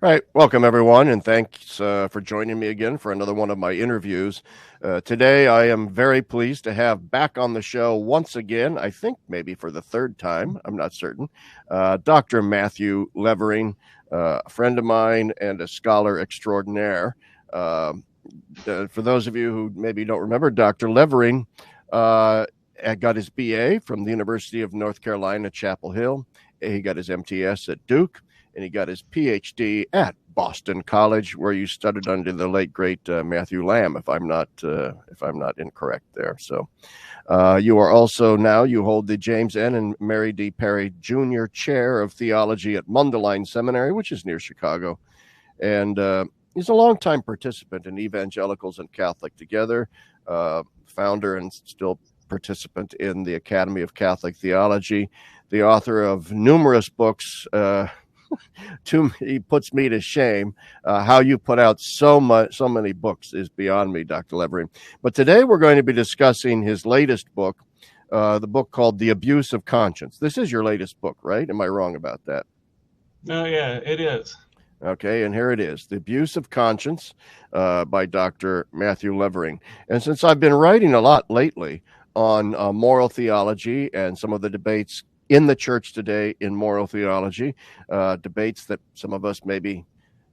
All right, welcome everyone, and thanks for joining me again for another one of my interviews. Today, I am very pleased to have back on the show once again, I think maybe for the third time, I'm not certain, Dr. Matthew Levering, a friend of mine and a scholar extraordinaire. For those of you who maybe don't remember, Dr. Levering got his BA from the University of North Carolina, Chapel Hill. He got his MTS at Duke, and he got his PhD at Boston College, where you studied under the late great Matthew Lamb, if I'm not incorrect there. So you are also now you hold the James N. and Mary D. Perry Jr. Chair of Theology at Mundelein Seminary, which is near Chicago, and he's a longtime participant in Evangelicals and Catholic Together, founder and still participant in the Academy of Catholic Theology, the author of numerous books. He puts me to shame. How you put out so many books is beyond me, Dr. Levering. But today we're going to be discussing his latest book, the book called The Abuse of Conscience. This is your latest book, right? Am I wrong about that? No, yeah, it is. Okay, and here it is, The Abuse of Conscience by Dr. Matthew Levering. And since I've been writing a lot lately on moral theology and some of the debates in the church today in moral theology, debates that some of us maybe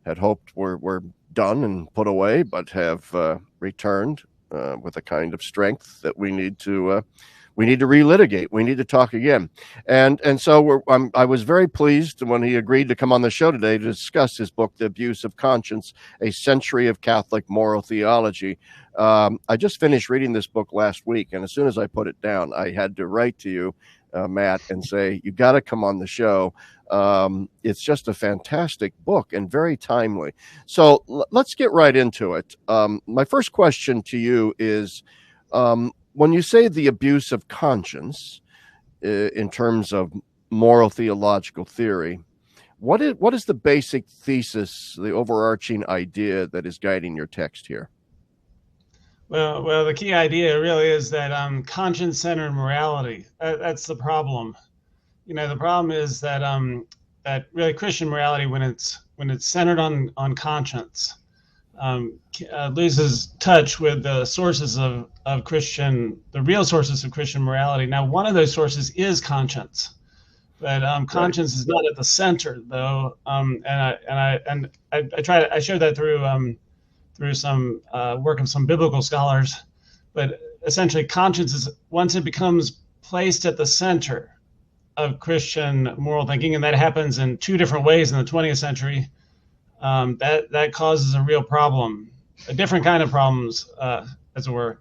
had hoped were done and put away, but have returned with a kind of strength that we need to relitigate. We need to talk again. And so I was very pleased when he agreed to come on the show today to discuss his book, The Abuse of Conscience, A Century of Catholic Moral Theology. I just finished reading this book last week, and as soon as I put it down, I had to write to you, Matt, and say, you got to come on the show. It's just a fantastic book and very timely. So let's get right into it. My first question to you is, when you say the abuse of conscience in terms of moral theological theory, what is the basic thesis, the overarching idea that is guiding your text here? Well, the key idea really is that conscience-centered morality. That's the problem. The problem is that that really Christian morality, when it's centered on conscience, loses touch with the sources of the real sources of Christian morality. Now, one of those sources is conscience, but conscience is not at the center, though. And I showed that through some work of some biblical scholars, but essentially conscience is, once it becomes placed at the center of Christian moral thinking, and that happens in two different ways in the 20th century, that causes a real problem, a different kind of problems, as it were.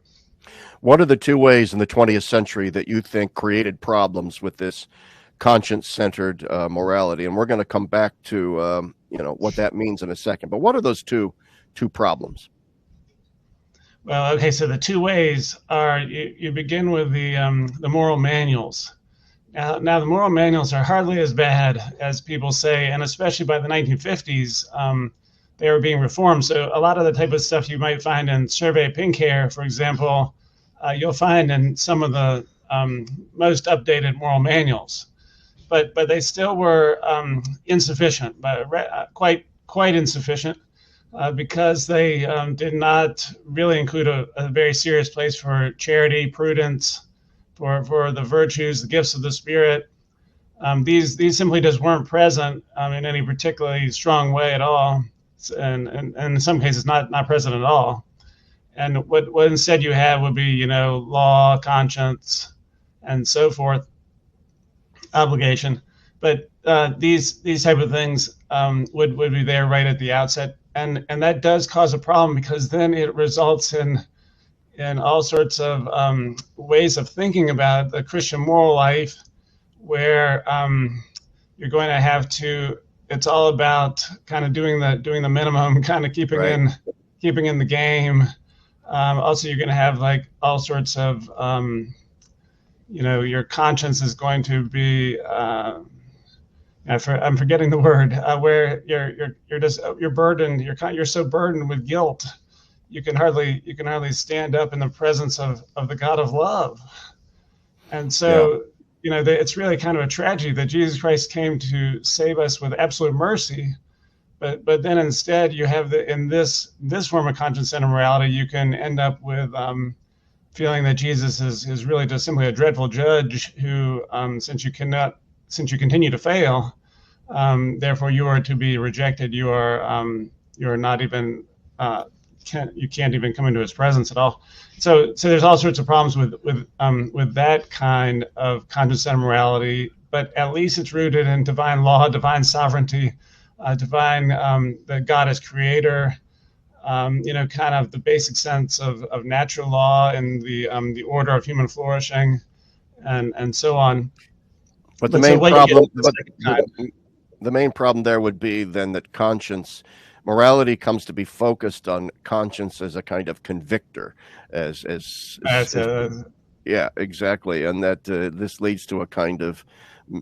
What are the two ways in the 20th century that you think created problems with this conscience-centered morality? And we're going to come back to what that means in a second. But what are those two problems? Well, okay, so the two ways are, you begin with the moral manuals. Now, the moral manuals are hardly as bad as people say, and especially by the 1950s, they were being reformed. So a lot of the type of stuff you might find in Survey Pink Hair, for example, you'll find in some of the most updated moral manuals. But they still were insufficient, but quite insufficient, because they did not really include a very serious place for charity, prudence, for the virtues, the gifts of the Spirit. These simply just weren't present in any particularly strong way at all, and in some cases not present at all. And what instead you had would be, law, conscience, and so forth, obligation. But these type of things would be there right at the outset, and that does cause a problem, because then it results in all sorts of ways of thinking about the Christian moral life, where you're going to have to. It's all about kind of doing the minimum, kind of keeping in the game. Also, you're going to have like all sorts of your conscience is going to be. I'm forgetting the word. Where you're burdened. You're so burdened with guilt. You can hardly stand up in the presence of the God of love. And so, it's really kind of a tragedy that Jesus Christ came to save us with absolute mercy, but then instead you have in this form of conscience-centered morality, you can end up with feeling that Jesus is really just simply a dreadful judge who, since you continue to fail, therefore you are to be rejected. You are not even you can't even come into his presence at all. So there's all sorts of problems with that kind of conscience-centered morality. But at least it's rooted in divine law, divine sovereignty, divine that God is creator. Kind of the basic sense of natural law and the order of human flourishing, and so on. But the main problem, the main problem there would be then that morality comes to be focused on conscience as a kind of convictor, yeah, exactly, and that this leads to a kind of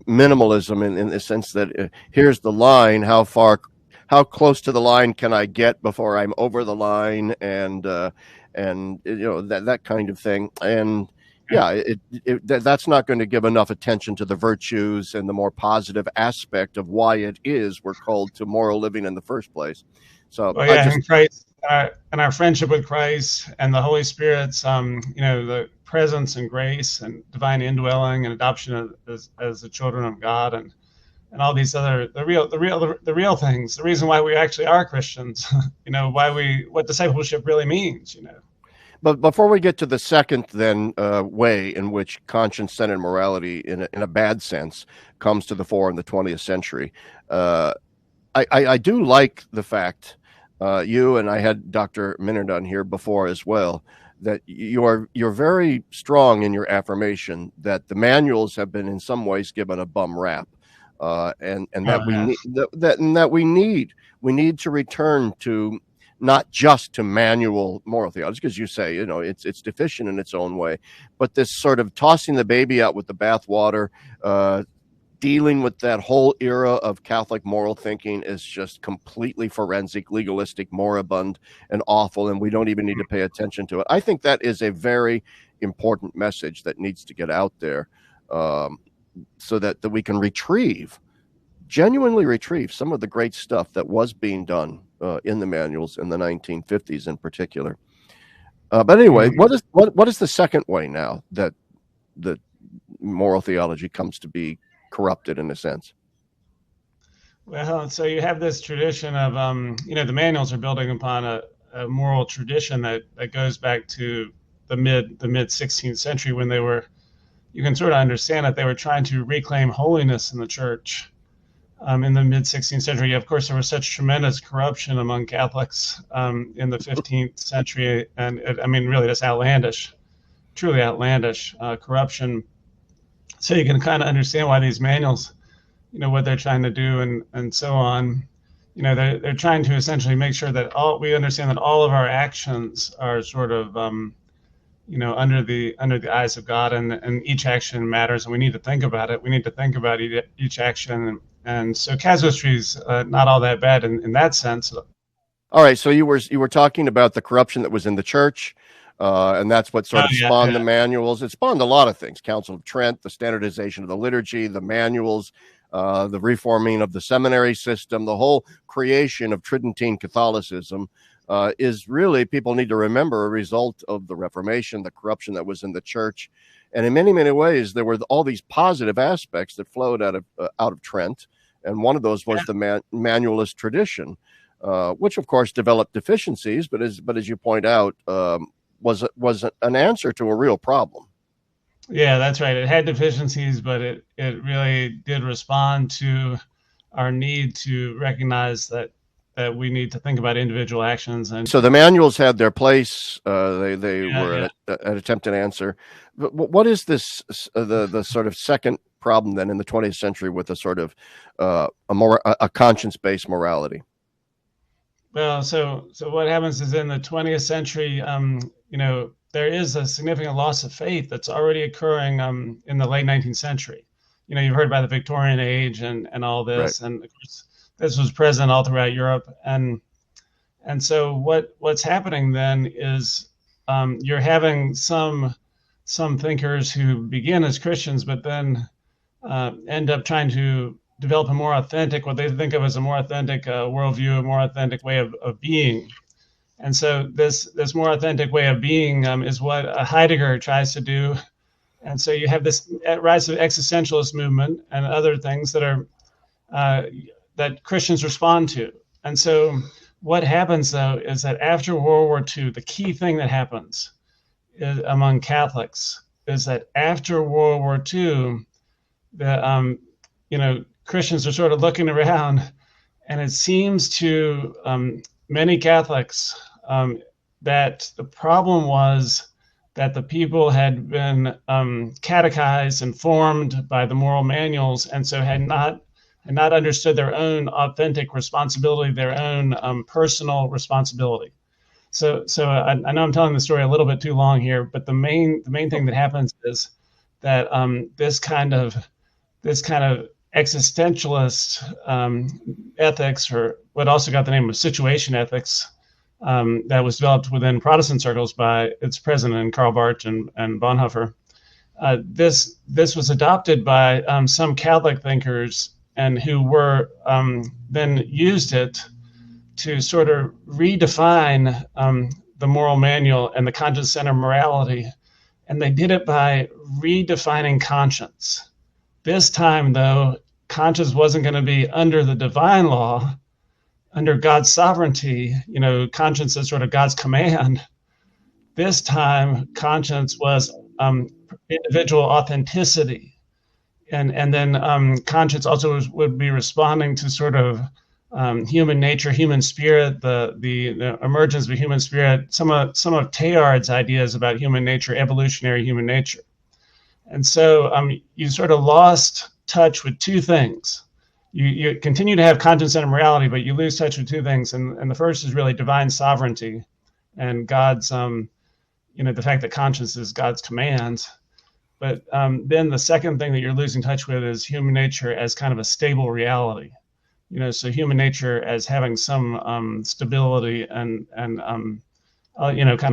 minimalism in the sense that here's the line, how close to the line can I get before I'm over the line, and that kind of thing. And yeah, that's not going to give enough attention to the virtues and the more positive aspect of why it is we're called to moral living in the first place. So and Christ and our friendship with Christ and the Holy Spirit's the presence and grace and divine indwelling and adoption as the children of God, and all these other the real things, the reason why we actually are Christians, what discipleship really means. But before we get to the second then way in which conscience-centered morality in a bad sense comes to the fore in the 20th century, I do like the fact, you and I had Dr. Minard on here before as well, that you're very strong in your affirmation that the manuals have been in some ways given a bum rap, and that we need to return to not just to manual moral theology, because you say it's deficient in its own way, but this sort of tossing the baby out with the bathwater, dealing with that whole era of Catholic moral thinking is just completely forensic, legalistic, moribund, and awful, and we don't even need to pay attention to it. I think that is a very important message that needs to get out there, so that we can genuinely retrieve some of the great stuff that was being done in the manuals in the 1950s in particular. But anyway, what is the second way now that moral theology comes to be corrupted in a sense? Well, so you have this tradition of the manuals are building upon a moral tradition that goes back to the mid 16th century, when you can sort of understand that they were trying to reclaim holiness in the church. In the mid 16th century, of course, there was such tremendous corruption among Catholics in the 15th century, and really just outlandish, truly outlandish corruption. So you can kind of understand why these manuals, what they're trying to do, and so on. They're trying to essentially make sure that we understand that all of our actions are sort of under the eyes of God, and each action matters, and we need to think about it. We need to think about each action, and so casuistry is not all that bad in that sense. All right, so you were talking about the corruption that was in the church. And that's what sort of spawned the manuals. It spawned a lot of things: Council of Trent, the standardization of the liturgy, the manuals, the reforming of the seminary system, the whole creation of Tridentine Catholicism is really, people need to remember, a result of the Reformation, the corruption that was in the church. And in many, many ways, there were all these positive aspects that flowed out of Trent. And one of those was the manualist tradition, which of course developed deficiencies, but as you point out, was an answer to a real problem. Yeah, that's right. It had deficiencies, but it really did respond to our need to recognize that we need to think about individual actions. And so the manuals had their place. They were an attempted answer. But what is this the sort of second problem then in the 20th century with a sort of a conscience-based morality? Well, so what happens is in the 20th century, there is a significant loss of faith that's already occurring in the late 19th century. You've heard about the Victorian age and all this, right. And of course, this was present all throughout Europe. And so what's happening then is you're having some thinkers who begin as Christians, but then end up trying to develop a more authentic, what they think of as a more authentic worldview, a more authentic way of being. And so this more authentic way of being is what Heidegger tries to do. And so you have this rise of existentialist movement and other things that are uh, that Christians respond to. And so what happens though is that after World War II, the key thing that happens among Catholics is that after World War II, the Christians are sort of looking around, and it seems to many Catholics that the problem was that the people had been catechized and formed by the moral manuals, and so had not understood their own authentic responsibility, their own personal responsibility. So I know I'm telling the story a little bit too long here, but the main thing that happens is that this kind of existentialist ethics, or what also got the name of situation ethics, that was developed within Protestant circles by its president, Karl Barth and Bonhoeffer. This was adopted by some Catholic thinkers, and who were then used it to sort of redefine the moral manual and the conscience center morality. And they did it by redefining conscience. This time, though, conscience wasn't going to be under the divine law, under God's sovereignty, conscience is sort of God's command. This time, conscience was individual authenticity. And then conscience also would be responding to sort of human nature, human spirit, the emergence of a human spirit, some of Teilhard's ideas about human nature, evolutionary human nature. And so you sort of lost touch with two things. You continue to have conscience and morality, but you lose touch with two things. And the first is really divine sovereignty and God's, the fact that conscience is God's commands. But then the second thing that you're losing touch with is human nature as kind of a stable reality. So human nature as having some stability and kind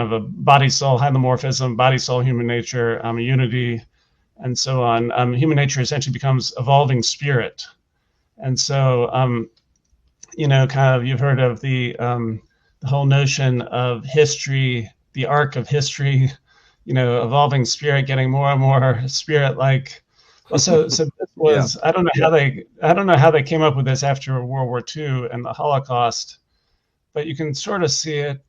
of a body-soul hydromorphism, body-soul human nature, unity, and so on. Human nature essentially becomes evolving spirit. And so, kind of, you've heard of the whole notion of history, the arc of history, evolving spirit, getting more and more spirit-like. Well, so this was, yeah. I don't know how they came up with this after World War II and the Holocaust, but you can sort of see it.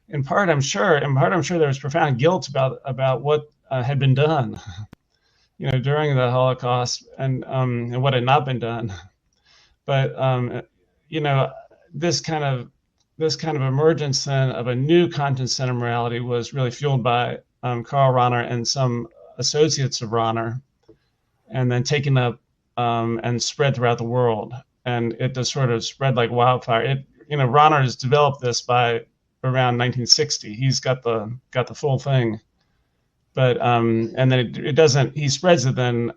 In part, I'm sure there was profound guilt about what had been done, during the Holocaust and what had not been done. But this kind of emergence then of a new conscience-centered morality was really fueled by Karl Rahner and some associates of Rahner, and then taken up and spread throughout the world. And it just sort of spread like wildfire. Rahner has developed this by around 1960. He's got the full thing. But and then it doesn't. He spreads it then,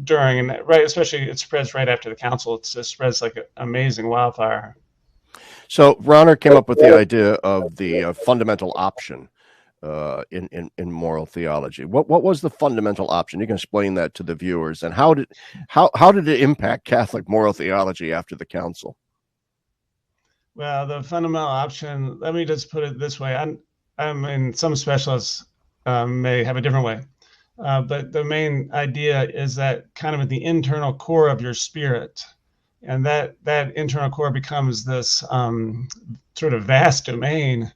during and right, especially it spreads right after the council. It just spreads like an amazing wildfire. So Rahner came up with the idea of the fundamental option in moral theology. What was the fundamental option? You can explain that to the viewers, and how did it impact Catholic moral theology after the council? Well, the fundamental option. Let me just put it this way. I mean, some specialists may have a different way, but the main idea is that kind of at the internal core of your spirit, and that internal core becomes this sort of vast domain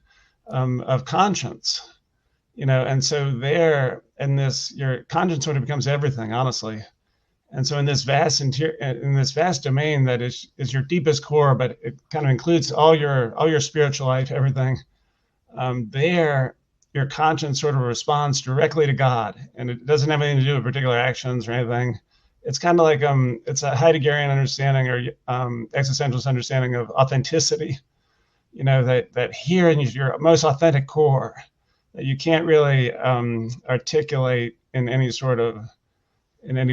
of conscience, and so there, in this, your conscience sort of becomes everything, honestly. And so in this vast domain that is your deepest core, but it kind of includes all your spiritual life, everything. There, your conscience sort of responds directly to God, and it doesn't have anything to do with particular actions or anything. It's kind of like it's a Heideggerian understanding or existentialist understanding of authenticity. That here in your most authentic core, that you can't really articulate in any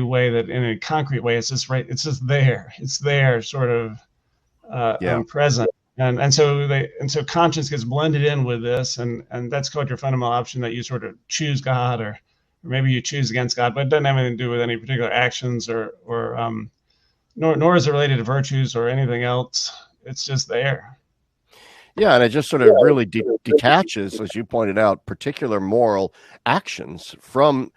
way, that in a concrete way. It's just right. It's just there. It's there, sort of present. And so conscience gets blended in with this, and that's called your fundamental option, that you sort of choose God or or maybe you choose against God, but it doesn't have anything to do with any particular actions or nor is it related to virtues or anything else. It's just there. Yeah, and it just sort of really detaches, as you pointed out, particular moral actions from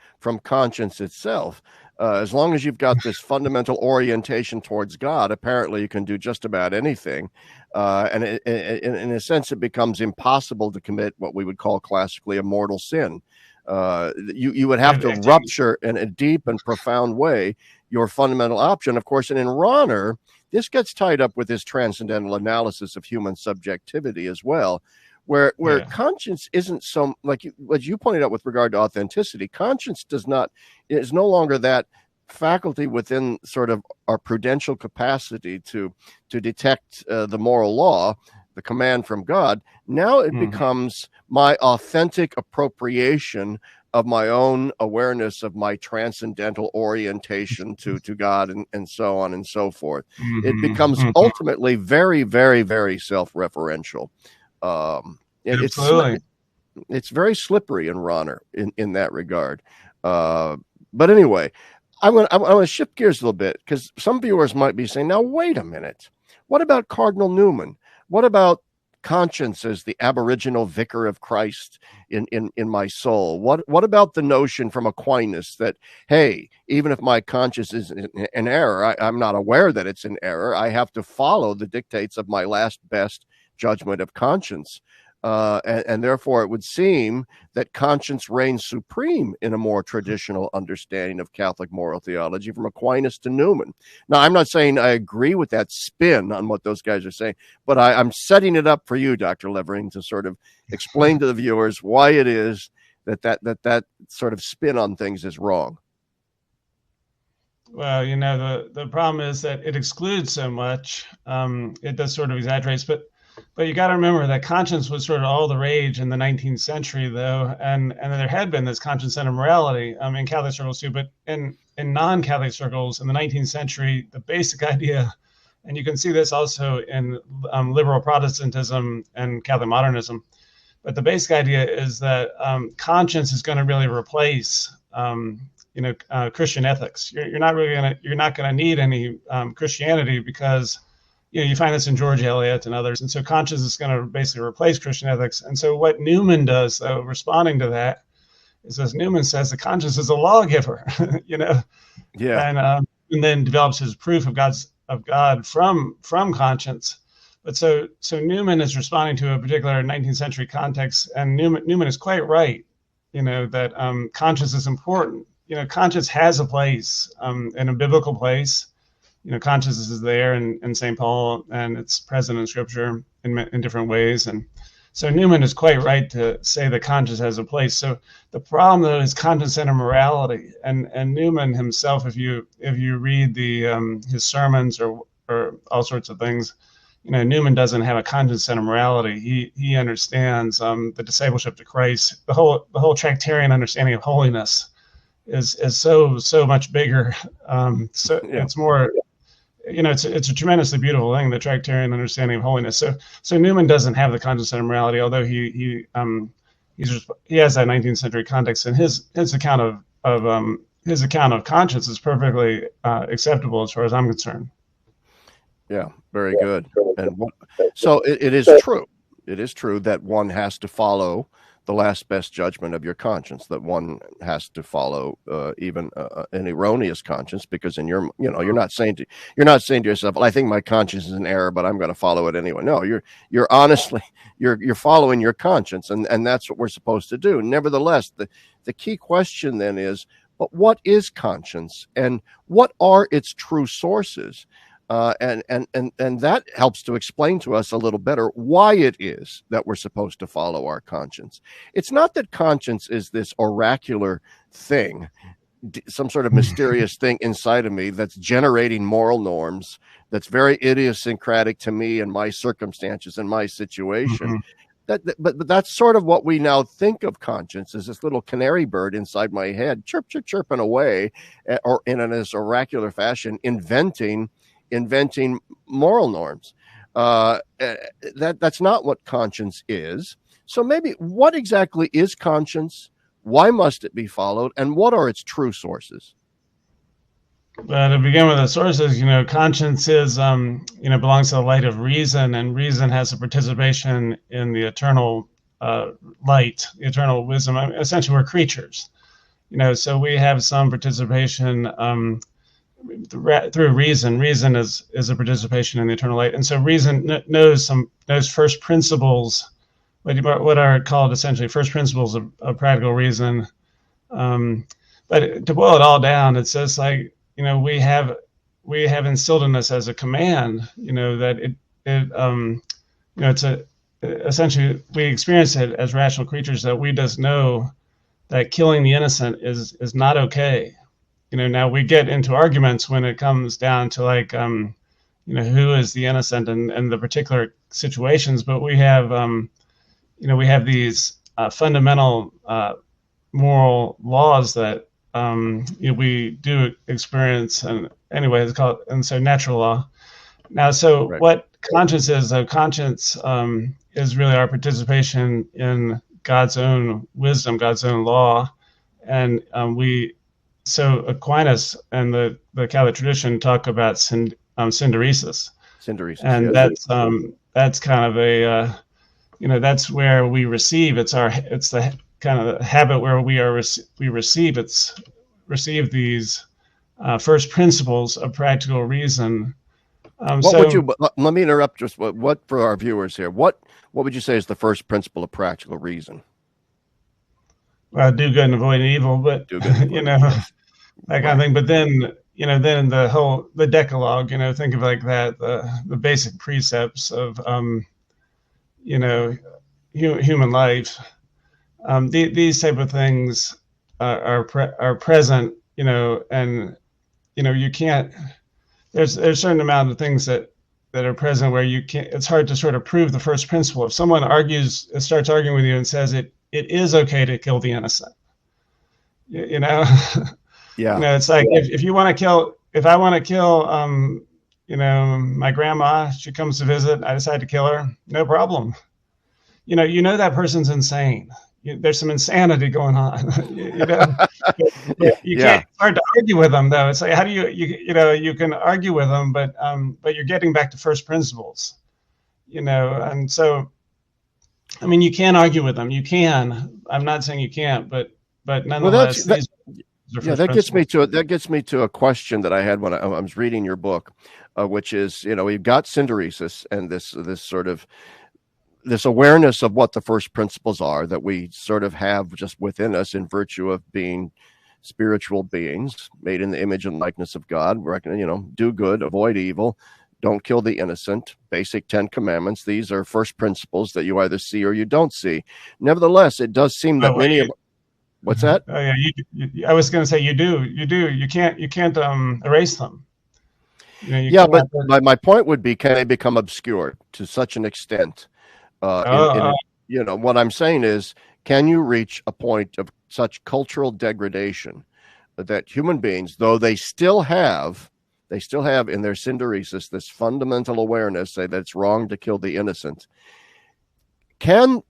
conscience itself. As long as you've got this fundamental orientation towards God, apparently you can do just about anything. And in a sense, it becomes impossible to commit what we would call classically a mortal sin. You would have to rupture in a deep and profound way your fundamental option, of course. And in Rahner, this gets tied up with his transcendental analysis of human subjectivity as well, where conscience isn't so, like what you pointed out with regard to authenticity. Conscience is no longer that faculty within sort of our prudential capacity to detect the moral law, the command from God. Now it becomes my authentic appropriation of my own awareness of my transcendental orientation to God and so on and so forth. It becomes ultimately very, very, very self-referential. It's very slippery in Rahner in that regard. But anyway, I want to shift gears a little bit, because some viewers might be saying, now, wait a minute. What about Cardinal Newman? What about conscience as the aboriginal vicar of Christ in my soul? What about the notion from Aquinas that, hey, even if my conscience is in error, I'm not aware that it's in error, I have to follow the dictates of my last best judgment of conscience. And therefore, it would seem that conscience reigns supreme in a more traditional understanding of Catholic moral theology, from Aquinas to Newman. Now, I'm not saying I agree with that spin on what those guys are saying, but I'm setting it up for you, Dr. Levering, to sort of explain to the viewers why it is that sort of spin on things is wrong. Well, the problem is that it excludes so much. It does sort of exaggerates, but you got to remember that conscience was sort of all the rage in the 19th century, though, and there had been this conscience-centered morality in Catholic circles too, but in non-Catholic circles in the 19th century, the basic idea, and you can see this also in liberal Protestantism and Catholic modernism, but the basic idea is that conscience is going to really replace Christian ethics. You're not gonna need any Christianity, because you find this in George Eliot and others, and so conscience is going to basically replace Christian ethics. And so what Newman does, though, responding to that, is, as Newman says, the conscience is a lawgiver, and then develops his proof of God from conscience. But so Newman is responding to a particular 19th century context, and Newman is quite right, that conscience is important. Conscience has a place, in a biblical place. Conscience is there in St. Paul, and it's present in Scripture in different ways. And so Newman is quite right to say that conscience has a place. So the problem, though, is conscience-centered morality. And Newman himself, if you read his sermons or all sorts of things, Newman doesn't have a conscience-centered morality. He understands the discipleship to Christ. The whole Tractarian understanding of holiness is so much bigger. It's more. It's a tremendously beautiful thing, the Tractarian understanding of holiness. So Newman doesn't have the conscience-centered morality, although he has that 19th century context, and his account of conscience is perfectly acceptable as far as I'm concerned. Yeah, very good. And so it is true. It is true that one has to follow the last best judgment of your conscience, that one has to follow even an erroneous conscience, because you're not saying to yourself, well, I think my conscience is in error, but I'm going to follow it anyway. No, you're honestly you're following your conscience, and that's what we're supposed to do. Nevertheless, the key question then is, but what is conscience, and what are its true sources? And that helps to explain to us a little better why it is that we're supposed to follow our conscience. It's not that conscience is this oracular thing, some sort of mysterious thing inside of me that's generating moral norms, that's very idiosyncratic to me and my circumstances and my situation. But that's sort of what we now think of conscience, as this little canary bird inside my head, chirping away, or in this oracular fashion, inventing moral norms. That's not what conscience is. So maybe, what exactly is conscience? Why must it be followed? And what are its true sources? To begin with, the sources, conscience is, belongs to the light of reason, and reason has a participation in the eternal light, the eternal wisdom. I mean, essentially, we're creatures, so we have some participation through reason. Reason is a participation in the eternal light, and so reason knows first principles, what are called essentially first principles of practical reason. But to boil it all down, it's just like, we have instilled in us as a command, that it's essentially we experience it as rational creatures, that we just know that killing the innocent is not okay. Now we get into arguments when it comes down to like, who is the innocent and the particular situations, but we have, we have these fundamental moral laws that we do experience, and anyway, it's called, and so natural law. Now, so Right. what conscience is? Conscience is really our participation in God's own wisdom, God's own law, and so Aquinas and the Catholic tradition talk about synderesis, and Yes. that's kind of a that's where we receive. It's the kind of habit where we receive these first principles of practical reason. Let me interrupt just what for our viewers here, what would you say is the first principle of practical reason? Do good and avoid evil, but Do good and avoid evil. that kind of thing. But then, then the Decalogue, think of like that, the basic precepts of, human life. These type of things are present, and you can't. There's a certain amount of things that are present where you can't. It's hard to sort of prove the first principle. If someone starts arguing with you and says it is okay to kill the innocent, yeah. It's like if you want to kill. If I want to kill, my grandma, she comes to visit, I decide to kill her, no problem. That person's insane. There's some insanity going on. You can't. It's hard to argue with them, though. It's like, how do you can argue with them, but you're getting back to first principles, and so, I mean, you can argue with them. You can. I'm not saying you can't, but nonetheless, that gets me to a question that I had when I was reading your book, which is, we've got synderesis and this sort of this awareness of what the first principles are that we sort of have just within us in virtue of being spiritual beings made in the image and likeness of God. Do good, avoid evil, don't kill the innocent, basic 10 commandments. These are first principles that you either see or you don't see. Nevertheless, it does seem that many of what's that? Oh yeah, I was going to say you do. You can't erase them. But my point would be, can they become obscured to such an extent? What I'm saying is, can you reach a point of such cultural degradation that human beings, though they still have in their synderesis this fundamental awareness, say that it's wrong to kill the innocent, can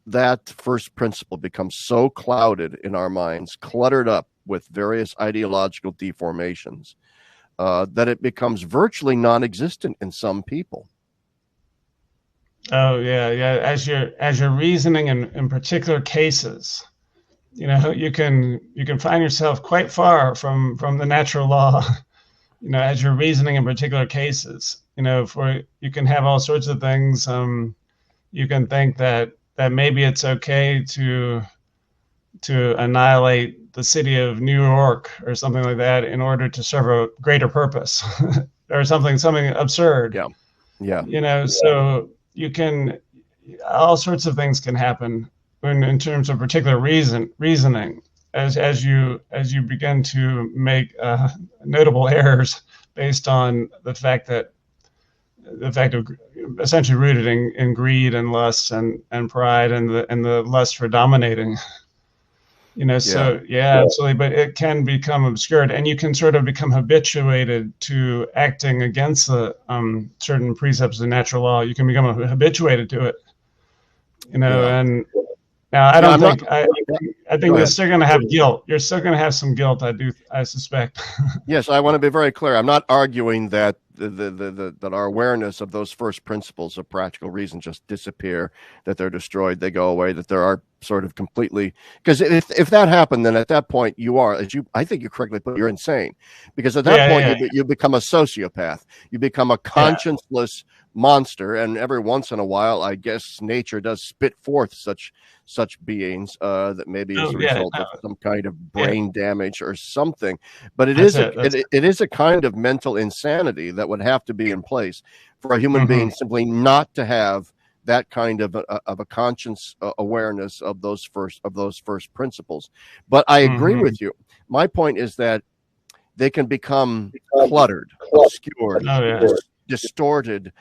that first principle become so clouded in our minds, cluttered up with various ideological deformations, that it becomes virtually non-existent in some people? Oh yeah. As you're reasoning in particular cases, you can find yourself quite far from the natural law. As you're reasoning in particular cases, you can have all sorts of things. You can think that maybe it's okay to annihilate the city of New York or something like that in order to serve a greater purpose, or something absurd. Yeah. So you can, all sorts of things can happen in terms of particular reasoning as you begin to make notable errors based on the fact of essentially rooted in greed and lust and pride and the lust for dominating. Absolutely. But it can become obscured, and you can sort of become habituated to acting against the certain precepts of natural law. You can become habituated to it, and Now, I Yeah, don't I'm not. think Yeah, I go think they're ahead. still going to have guilt. You're still going to have some guilt. I suspect. Yes, I want to be very clear. I'm not arguing that that our awareness of those first principles of practical reason just disappear, that they're destroyed, they go away, that there are sort of completely, because if that happened, then at that point you are, as you I think you correctly put, you're insane, because at that Yeah, point yeah, you become a sociopath, you become a yeah. conscienceless monster, and every once in a while, I guess nature does spit forth such beings that maybe as Oh, a yeah. result No, of some kind of yeah. brain damage or something. But it That's is a it. That's it is a kind of mental insanity that would have to be in place for a human hmm being simply not to have that kind of a conscious awareness of those first principles. But I agree hmm with you. My point is that they can become cluttered, obscured, Oh, yeah. distorted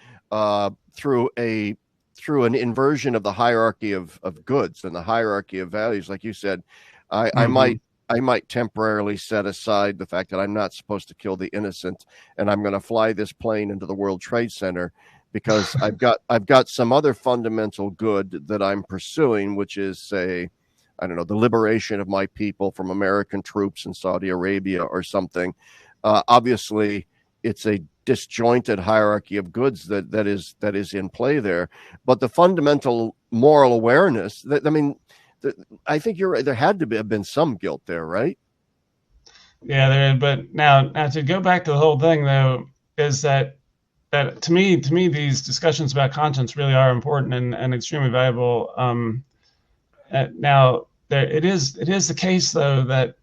through an inversion of the hierarchy of goods and the hierarchy of values. Like you said, I, I hmm might I might temporarily set aside the fact that I'm not supposed to kill the innocent, and I'm going to fly this plane into the World Trade Center because I've got some other fundamental good that I'm pursuing, which is, say, I don't know, the liberation of my people from American troops in Saudi Arabia or something. Obviously, it's a disjointed hierarchy of goods that is in play there, but the fundamental moral awareness. I mean, I think you're right. There had to have been some guilt there, right? Yeah, there. But now to go back to the whole thing though, is that to me these discussions about conscience really are important and extremely valuable. Now there it is the case though that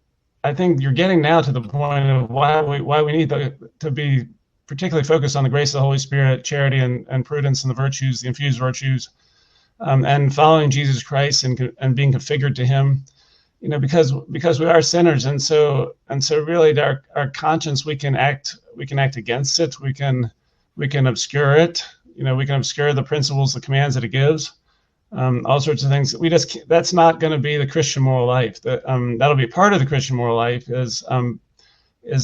I think you're getting now to the point of why we need to be particularly focused on the grace of the Holy Spirit, charity and prudence and the virtues, the infused virtues, and following Jesus Christ and being configured to Him. Because we are sinners, and so really our conscience, we can act against it, we can obscure it, we can obscure the principles, the commands that it gives, all sorts of things. That's not going to be the Christian moral life. That'll be part of the Christian moral life is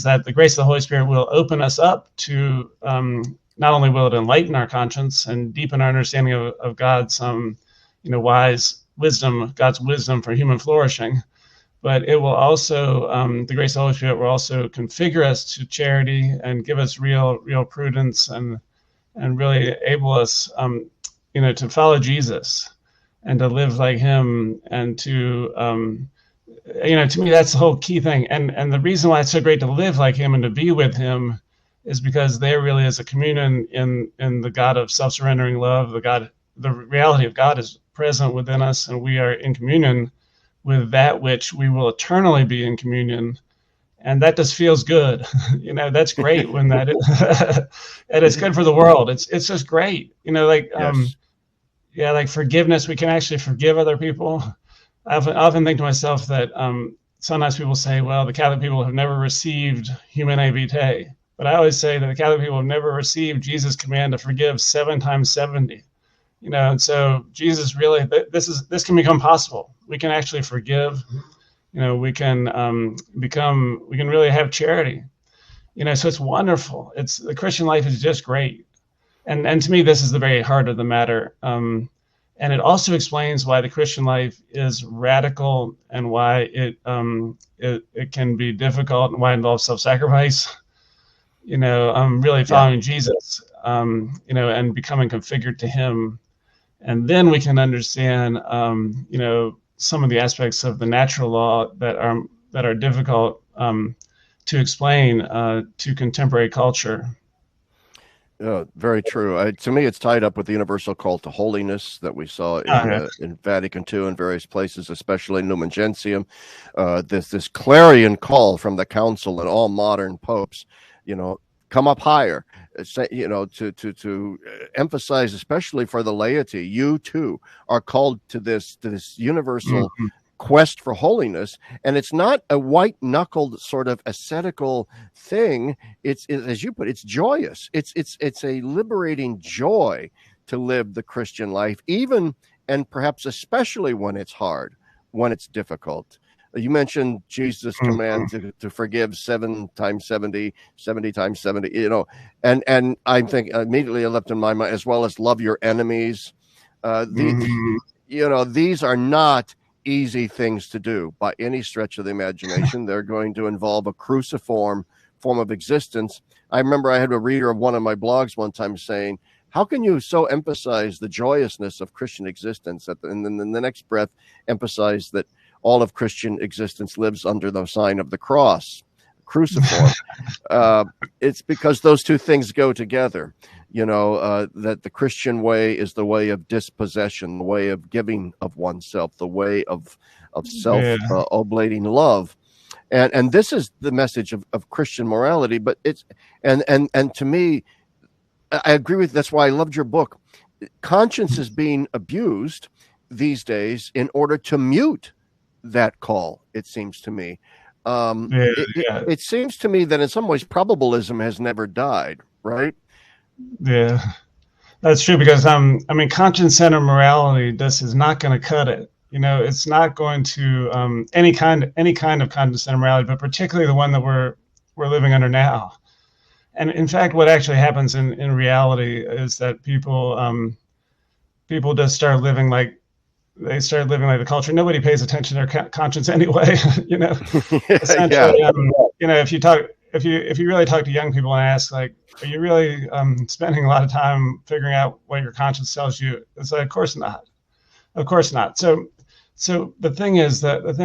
that the grace of the Holy Spirit will open us up to, not only will it enlighten our conscience and deepen our understanding of God's wise wisdom, God's wisdom for human flourishing, but it will also, the grace of the Holy Spirit will also configure us to charity and give us real prudence and really able us, to follow Jesus and to live like Him and to me, that's the whole key thing. And the reason why it's so great to live like Him and to be with Him is because there really is a communion in the God of self-surrendering love. The reality of God is present within us, and we are in communion with that which we will eternally be in communion. And that just feels good. That's great when that is, and it's good for the world. It's just great. Yes. Yeah, like forgiveness. We can actually forgive other people. I often think to myself that sometimes people say, well, the Catholic people have never received Humanae Vitae. But I always say that the Catholic people have never received Jesus' command to forgive 7 times 70. And so Jesus really, this can become possible. We can actually forgive. We can really have charity. So it's wonderful. It's the Christian life is just great. And to me, this is the very heart of the matter. And it also explains why the Christian life is radical and why it can be difficult and why it involves self-sacrifice. Really Yeah. following Jesus, and becoming configured to Him, and then we can understand, some of the aspects of the natural law that are difficult to explain to contemporary culture. Very true. To me, it's tied up with the universal call to holiness that we saw Okay. in Vatican II and various places, especially in Lumen Gentium. This clarion call from the Council and all modern popes, come up higher. To emphasize, especially for the laity, you too are called to this universal Mhm. quest for holiness, and it's not a white-knuckled sort of ascetical thing. As you put, it's joyous. It's a liberating joy to live the Christian life, even and perhaps especially when it's hard, when it's difficult. You mentioned Jesus' command Mhm. to forgive 7 times 70, 70 times 70. And I think immediately I left in my mind, as well as love your enemies. The Mhm. these are not easy things to do by any stretch of the imagination. They're going to involve a cruciform form of existence. I remember I had a reader of one of my blogs one time saying, how can you so emphasize the joyousness of Christian existence and then in the next breath emphasize that all of Christian existence lives under the sign of the cross, cruciform? It's because those two things go together. That the Christian way is the way of dispossession, the way of giving of oneself, the way of self-oblating love. And this is the message of Christian morality. But it's and to me, I agree with. That's why I loved your book. Conscience is being abused these days in order to mute that call. It seems to me. It seems to me that in some ways probabilism has never died. Right? Yeah, that's true, because conscience-centered morality, this is not going to cut it. It's not going to any kind of conscience-centered morality, but particularly the one that we're living under now. And in fact, what actually happens in reality is that people just start living like the culture. Nobody pays attention to their conscience anyway. Essentially, if you really talk to young people and ask, like, are you really spending a lot of time figuring out what your conscience tells you? It's like, of course not. So the thing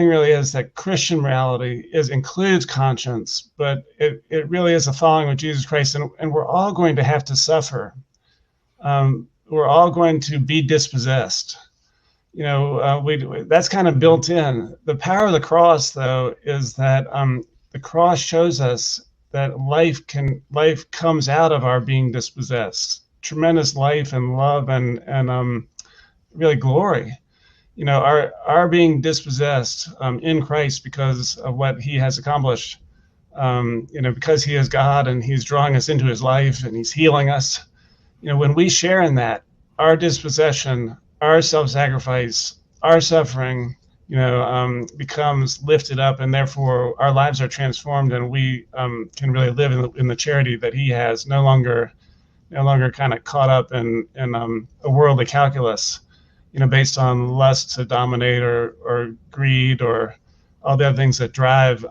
really is that Christian morality includes conscience, but it really is a following of Jesus Christ, and we're all going to have to suffer. We're all going to be dispossessed. That's kind of built in. The power of the cross, though, is that the cross shows us that life comes out of our being dispossessed. Tremendous life and love and really glory. Our being dispossessed in Christ because of what He has accomplished. Because He is God and He's drawing us into His life and He's healing us. When we share in that, our dispossession, our self-sacrifice, our suffering, becomes lifted up, and therefore our lives are transformed, and we can really live in the charity that He has, no longer kind of caught up in a worldly calculus, based on lust to dominate or greed or all the other things that drive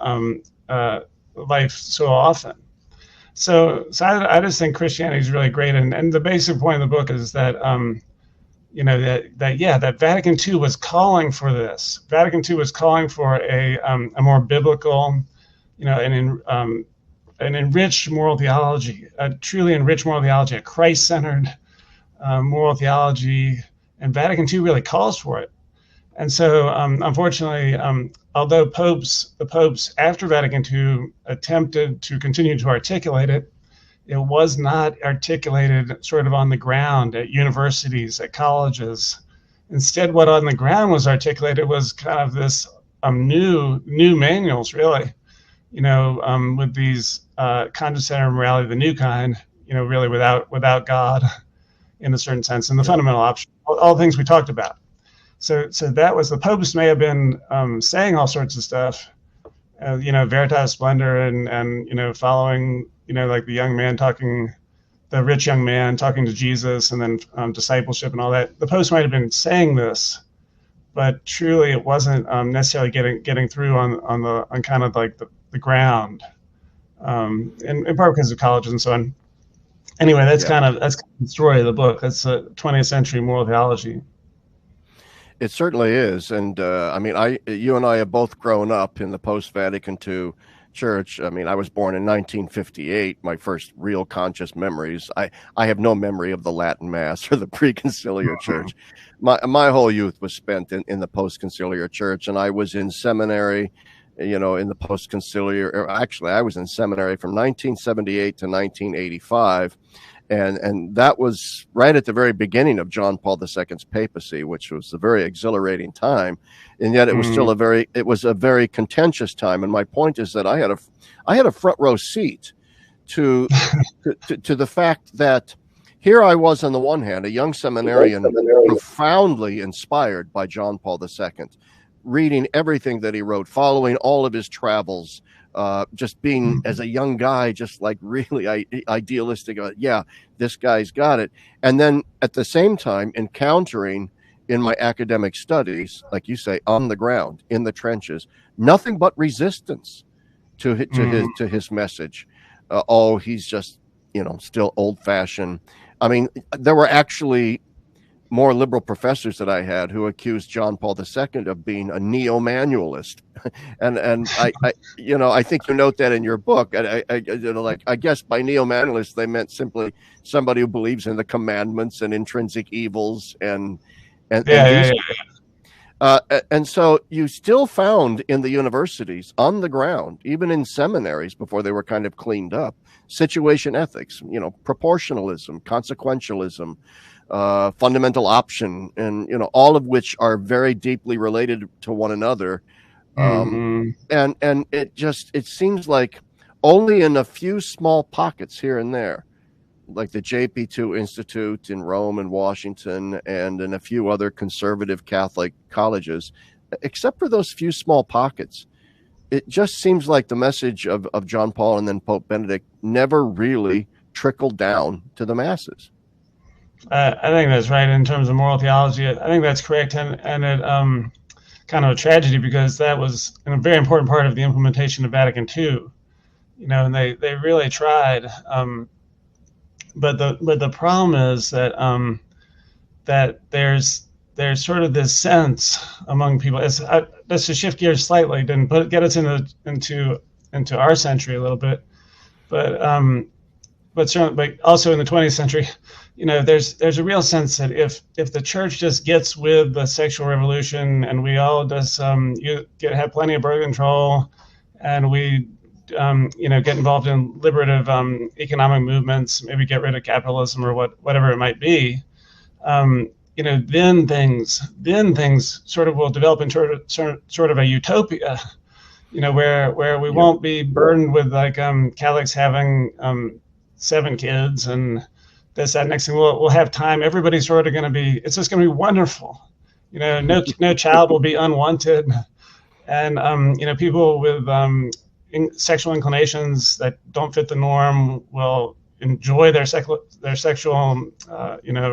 life so often. So I just think Christianity is really great, and the basic point of the book is that that Vatican II was calling for this. Vatican II was calling for a more biblical, an enriched moral theology, a truly enriched moral theology, a Christ-centered moral theology, and Vatican II really calls for it. And so, unfortunately, although the popes after Vatican II attempted to continue to articulate it, it was not articulated sort of on the ground at universities, at colleges. Instead, what on the ground was articulated was kind of this new manuals, really, with these conscience-centered morality, the new kind, really without God in a certain sense, and the fundamental option, all the things we talked about. So that was, the popes may have been saying all sorts of stuff, Veritas Splendor and following, like the rich young man talking to Jesus, and then discipleship and all that. The popes might have been saying this, but truly it wasn't necessarily getting through on kind of like the ground, in part because of colleges and so on. Anyway, that's kind of the story of the book. That's a 20th century moral theology. It certainly is. And you and I have both grown up in the post-Vatican II church. I was born in 1958, my first real conscious memories. I have no memory of the Latin Mass or the pre-conciliar church. My whole youth was spent in the post-conciliar church, and I was in seminary, in the post-conciliar. Actually, I was in seminary from 1978 to 1985. And that was right at the very beginning of John Paul II's papacy, which was a very exhilarating time, and yet it was still a very contentious time. And my point is that I had a front row seat to the fact that here I was, on the one hand, a young seminarian, profoundly inspired by John Paul II, reading everything that he wrote, following all of his travels. Just being, as a young guy, just like really idealistic. Yeah, this guy's got it. And then at the same time, encountering in my academic studies, like you say, on the ground, in the trenches, nothing but resistance to his message. Oh, he's just, still old fashioned. I mean, there were actually more liberal professors that I had who accused John Paul II of being a neo-manualist, and I think you note that in your book. I guess by neo-manualist they meant simply somebody who believes in the commandments and intrinsic evils and Yeah, yeah, these. yeah. And so you still found in the universities, on the ground, even in seminaries before they were kind of cleaned up, situation ethics, proportionalism, consequentialism, fundamental option, and all of which are very deeply related to one another. Hmm. And it seems like only in a few small pockets here and there, like the JP2 Institute in Rome and Washington, and in a few other conservative Catholic colleges, except for those few small pockets, it just seems like the message of John Paul and then Pope Benedict never really trickled down to the masses. I think that's right in terms of moral theology. I think that's correct, and it kind of a tragedy because that was a very important part of the implementation of Vatican II. And they really tried, but the problem is that there's sort of this sense among people. Let's just shift gears slightly, then get us into our century a little bit, but certainly, but also in the 20th century, there's a real sense that if the church just gets with the sexual revolution and we all just have plenty of birth control, and we get involved in liberative economic movements, maybe get rid of capitalism or whatever it might be, then things sort of will develop into sort of a utopia, where we won't be burdened with like Catholics having 7 kids and this, that. Next thing we'll have time. Everybody's sort of going to be. It's just going to be wonderful. No child will be unwanted, and people with sexual inclinations that don't fit the norm will enjoy their sexual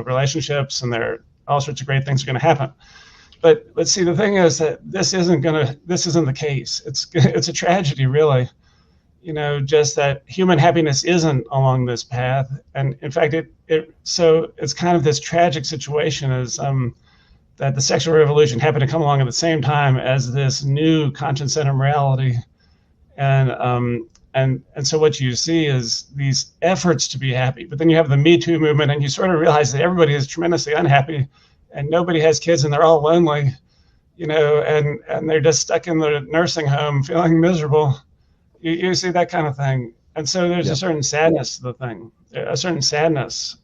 relationships, and all sorts of great things are going to happen. But see, the thing is that this isn't the case. It's a tragedy, really. Just that human happiness isn't along this path, and in fact, so it's kind of this tragic situation as that the sexual revolution happened to come along at the same time as this new conscience-centered morality, and so what you see is these efforts to be happy, but then you have the Me Too movement, and you sort of realize that everybody is tremendously unhappy, and nobody has kids, and they're all lonely, and they're just stuck in the nursing home feeling miserable. You see that kind of thing, and so there's a certain sadness to the thing, a certain sadness.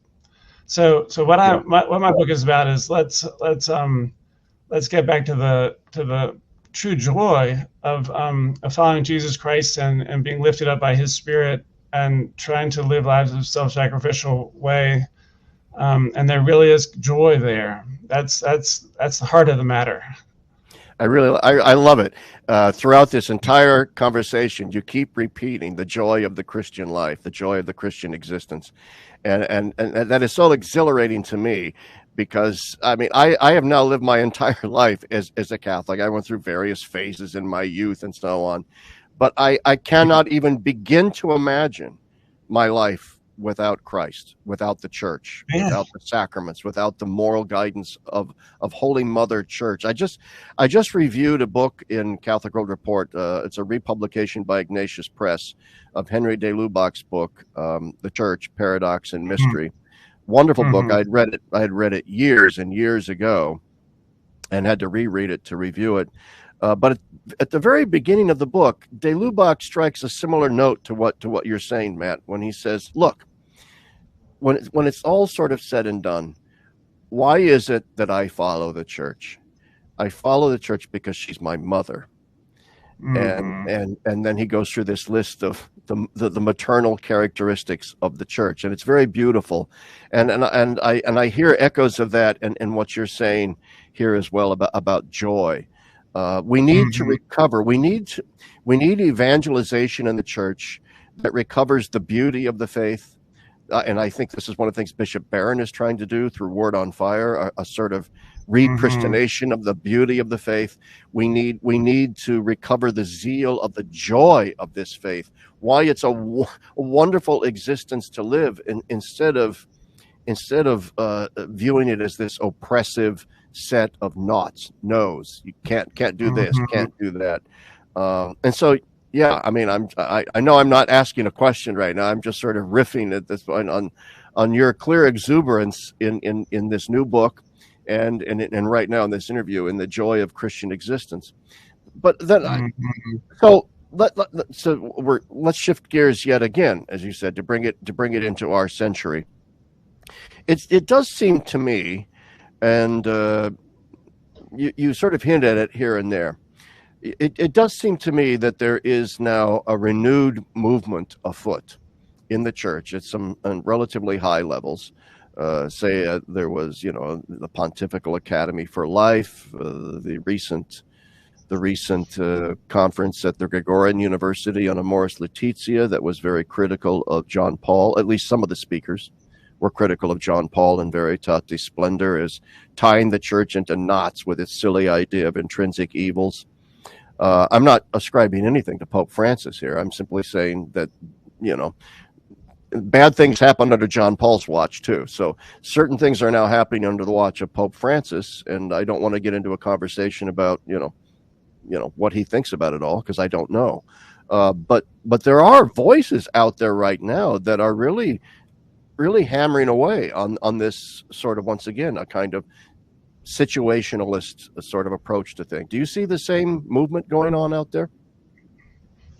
So what my book is about is let's get back to the true joy of following Jesus Christ and being lifted up by His Spirit and trying to live lives of self-sacrificial way, and there really is joy there. That's the heart of the matter. I love it. Throughout this entire conversation, you keep repeating the joy of the Christian life, the joy of the Christian existence. And that is so exhilarating to me because, I mean, I have now lived my entire life as a Catholic. I went through various phases in my youth and so on. But I cannot even begin to imagine my life without Christ, without the church, without the sacraments, without the moral guidance of Holy Mother Church. I just reviewed a book in Catholic World Report. It's a republication by Ignatius Press of Henry de Lubac's book, The Church, Paradox and Mystery. Wonderful book. I had read it years and years ago and had to reread it to review it. But at the very beginning of the book, de Lubac strikes a similar note to what you're saying, Matt, when he says, look, when it's all sort of said and done, why is it that I follow the church? I follow the church because she's my mother. And then he goes through this list of the maternal characteristics of the church, and it's very beautiful. And I hear echoes of that in what you're saying here as well about joy. We need to recover. We need evangelization in the church that recovers the beauty of the faith. And I think this is one of the things Bishop Barron is trying to do through Word on Fire, a sort of Mm-hmm. repristination of the beauty of the faith. We need to recover the zeal of the joy of this faith. Why it's a wonderful existence to live, instead of viewing it as this oppressive set of nots, no's. You can't do this, Mm-hmm. can't do that, and so yeah. I mean, I know I'm not asking a question right now. I'm just sort of riffing at this point on your clear exuberance in this new book, and right now in this interview, in the joy of Christian existence. But then Mm-hmm. so let's shift gears yet again, as you said, to bring it into our century. It does seem to me, and you sort of hint at it here and there. It does seem to me that there is now a renewed movement afoot in the church at some relatively high levels. There was, the Pontifical Academy for Life, the recent conference at the Gregorian University on Amoris Laetitia that was very critical of John Paul. At least some of the speakers were critical of John Paul in Veritatis Splendor as tying the church into knots with its silly idea of intrinsic evils. I'm not ascribing anything to Pope Francis here. I'm simply saying that, bad things happened under John Paul's watch too. So certain things are now happening under the watch of Pope Francis, and I don't want to get into a conversation about, what he thinks about it all, because I don't know. But there are voices out there right now that are really hammering away on this sort of, once again, a kind of situationalist sort of approach to things. Do you see the same movement going on out there?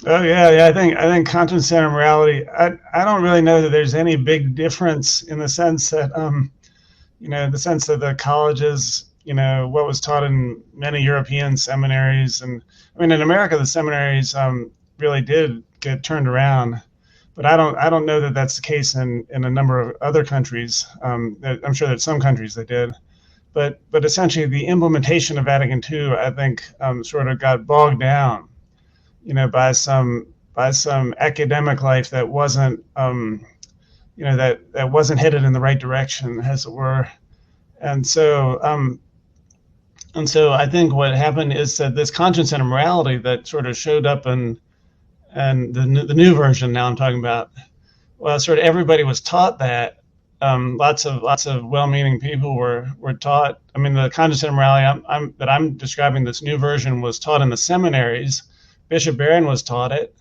Oh yeah. I think conscience-centered morality. I don't really know that there's any big difference in the sense that the sense that the colleges, what was taught in many European seminaries, and I mean in America the seminaries really did get turned around, but I don't know that that's the case in a number of other countries. I'm sure that some countries they did, but essentially the implementation of Vatican II, I think, sort of got bogged down, by some academic life that wasn't that wasn't headed in the right direction, as it were. And so I think what happened is that this conscience and morality that sort of showed up in and the new version now I'm talking about, well, sort of everybody was taught that. Lots of well-meaning people were taught. I mean, the conscience and morality I'm describing, this new version, was taught in the seminaries. Bishop Barron was taught it,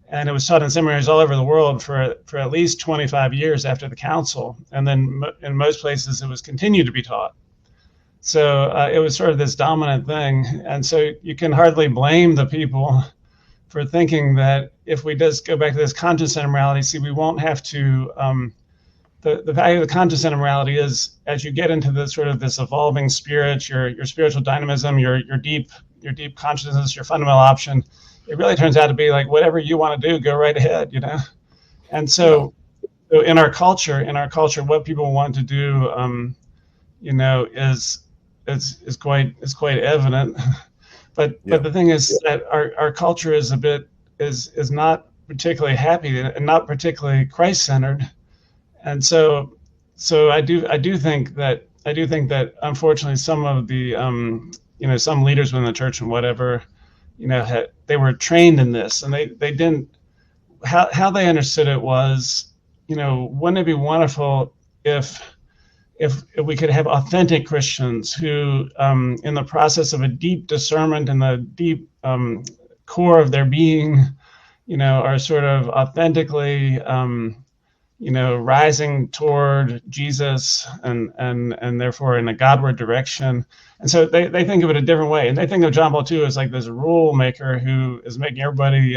and it was taught in seminaries all over the world for at least 25 years after the council, and then in most places it was continued to be taught. So it was sort of this dominant thing, and so you can hardly blame the people for thinking that if we just go back to this conscience and morality, see, we won't have to. The value of the conscience and morality is, as you get into the sort of this evolving spirit, your spiritual dynamism, your deep consciousness, your fundamental option, it really turns out to be like whatever you want to do, go right ahead, And Yeah. so in our culture, what people want to do, is quite evident. But Yeah. the thing is that our culture is not particularly happy and not particularly Christ-centered. And so I do think that unfortunately some of the some leaders within the church and whatever, they were trained in this, and they didn't, how they understood it was, wouldn't it be wonderful if we could have authentic Christians who, in the process of a deep discernment in the deep core of their being, are sort of authentically rising toward Jesus and therefore in a Godward direction. And so they think of it a different way. And they think of John Paul II as like this rule maker who is making everybody,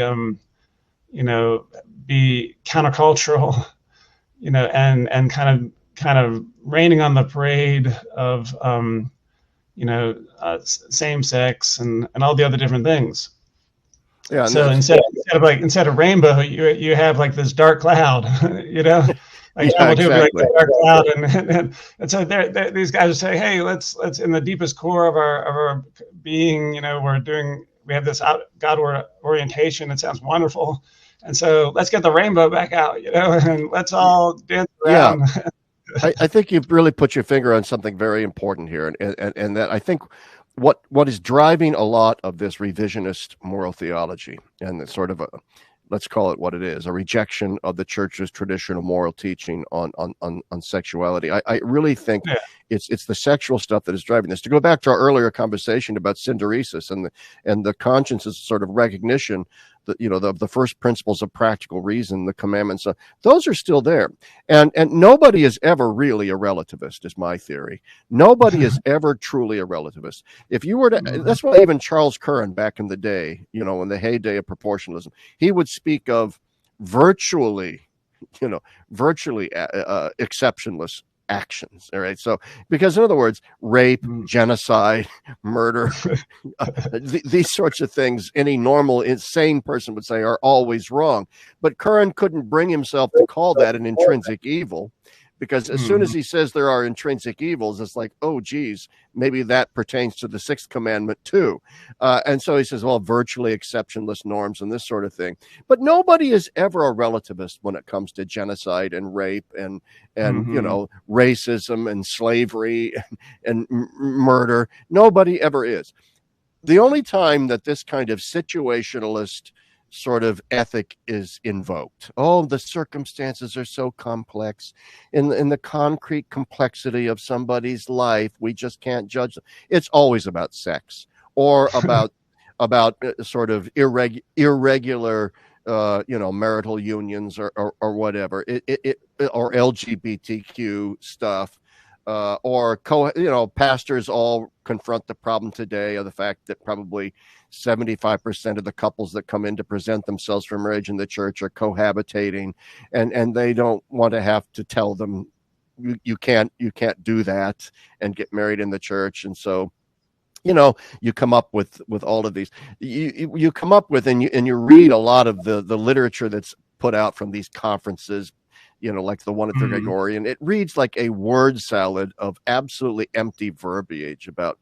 be countercultural, and kind of raining on the parade of, same sex and all the other different things. Yeah. So instead of rainbow, you have like this dark cloud, like Yeah, John Paul II would be like exactly. the dark cloud, and so these guys would say, hey, let's in the deepest core of our being, we have this Godward orientation. It sounds wonderful, and so let's get the rainbow back out, and let's all dance Yeah. around. I think you've really put your finger on something very important here, and that I think what is driving a lot of this revisionist moral theology and the sort of a, let's call it what it is, a rejection of the church's traditional moral teaching on sexuality. I really think Yeah. it's the sexual stuff that is driving this. To go back to our earlier conversation about synderesis and the conscience's sort of recognition that, you know, the first principles of practical reason, the commandments, those are still there. And nobody is ever really a relativist, is my theory. Nobody is ever truly a relativist. If you were to, that's why even Charles Curran back in the day, you know, in the heyday of proportionalism, he would speak of virtually, you know, virtually exceptionless actions. All right. So, because in other words, rape, genocide, murder, these sorts of things, any normal, insane person would say are always wrong. But Curran couldn't bring himself to call that an intrinsic evil, because as soon as he says there are intrinsic evils, it's like, oh, geez, maybe that pertains to the sixth commandment too. And so he says, well, virtually exceptionless norms and this sort of thing. But nobody is ever a relativist when it comes to genocide and rape and you know, racism and slavery and murder. Nobody ever is. The only time that this kind of situationalist sort of ethic is invoked, oh, the circumstances are so complex, in the concrete complexity of somebody's life, we just can't judge them. It's always about sex or about sort of irregular you know, marital unions or whatever, or LGBTQ stuff. Or you know, pastors all confront the problem today of the fact that probably 75% of the couples that come in to present themselves for marriage in the church are cohabitating, and they don't want to have to tell them you can't do that and get married in the church. And so, you know, you come up with all of these, you come up with, and you read a lot of the literature that's put out from these conferences, you know, like the one at the Gregorian. It reads like a word salad of absolutely empty verbiage about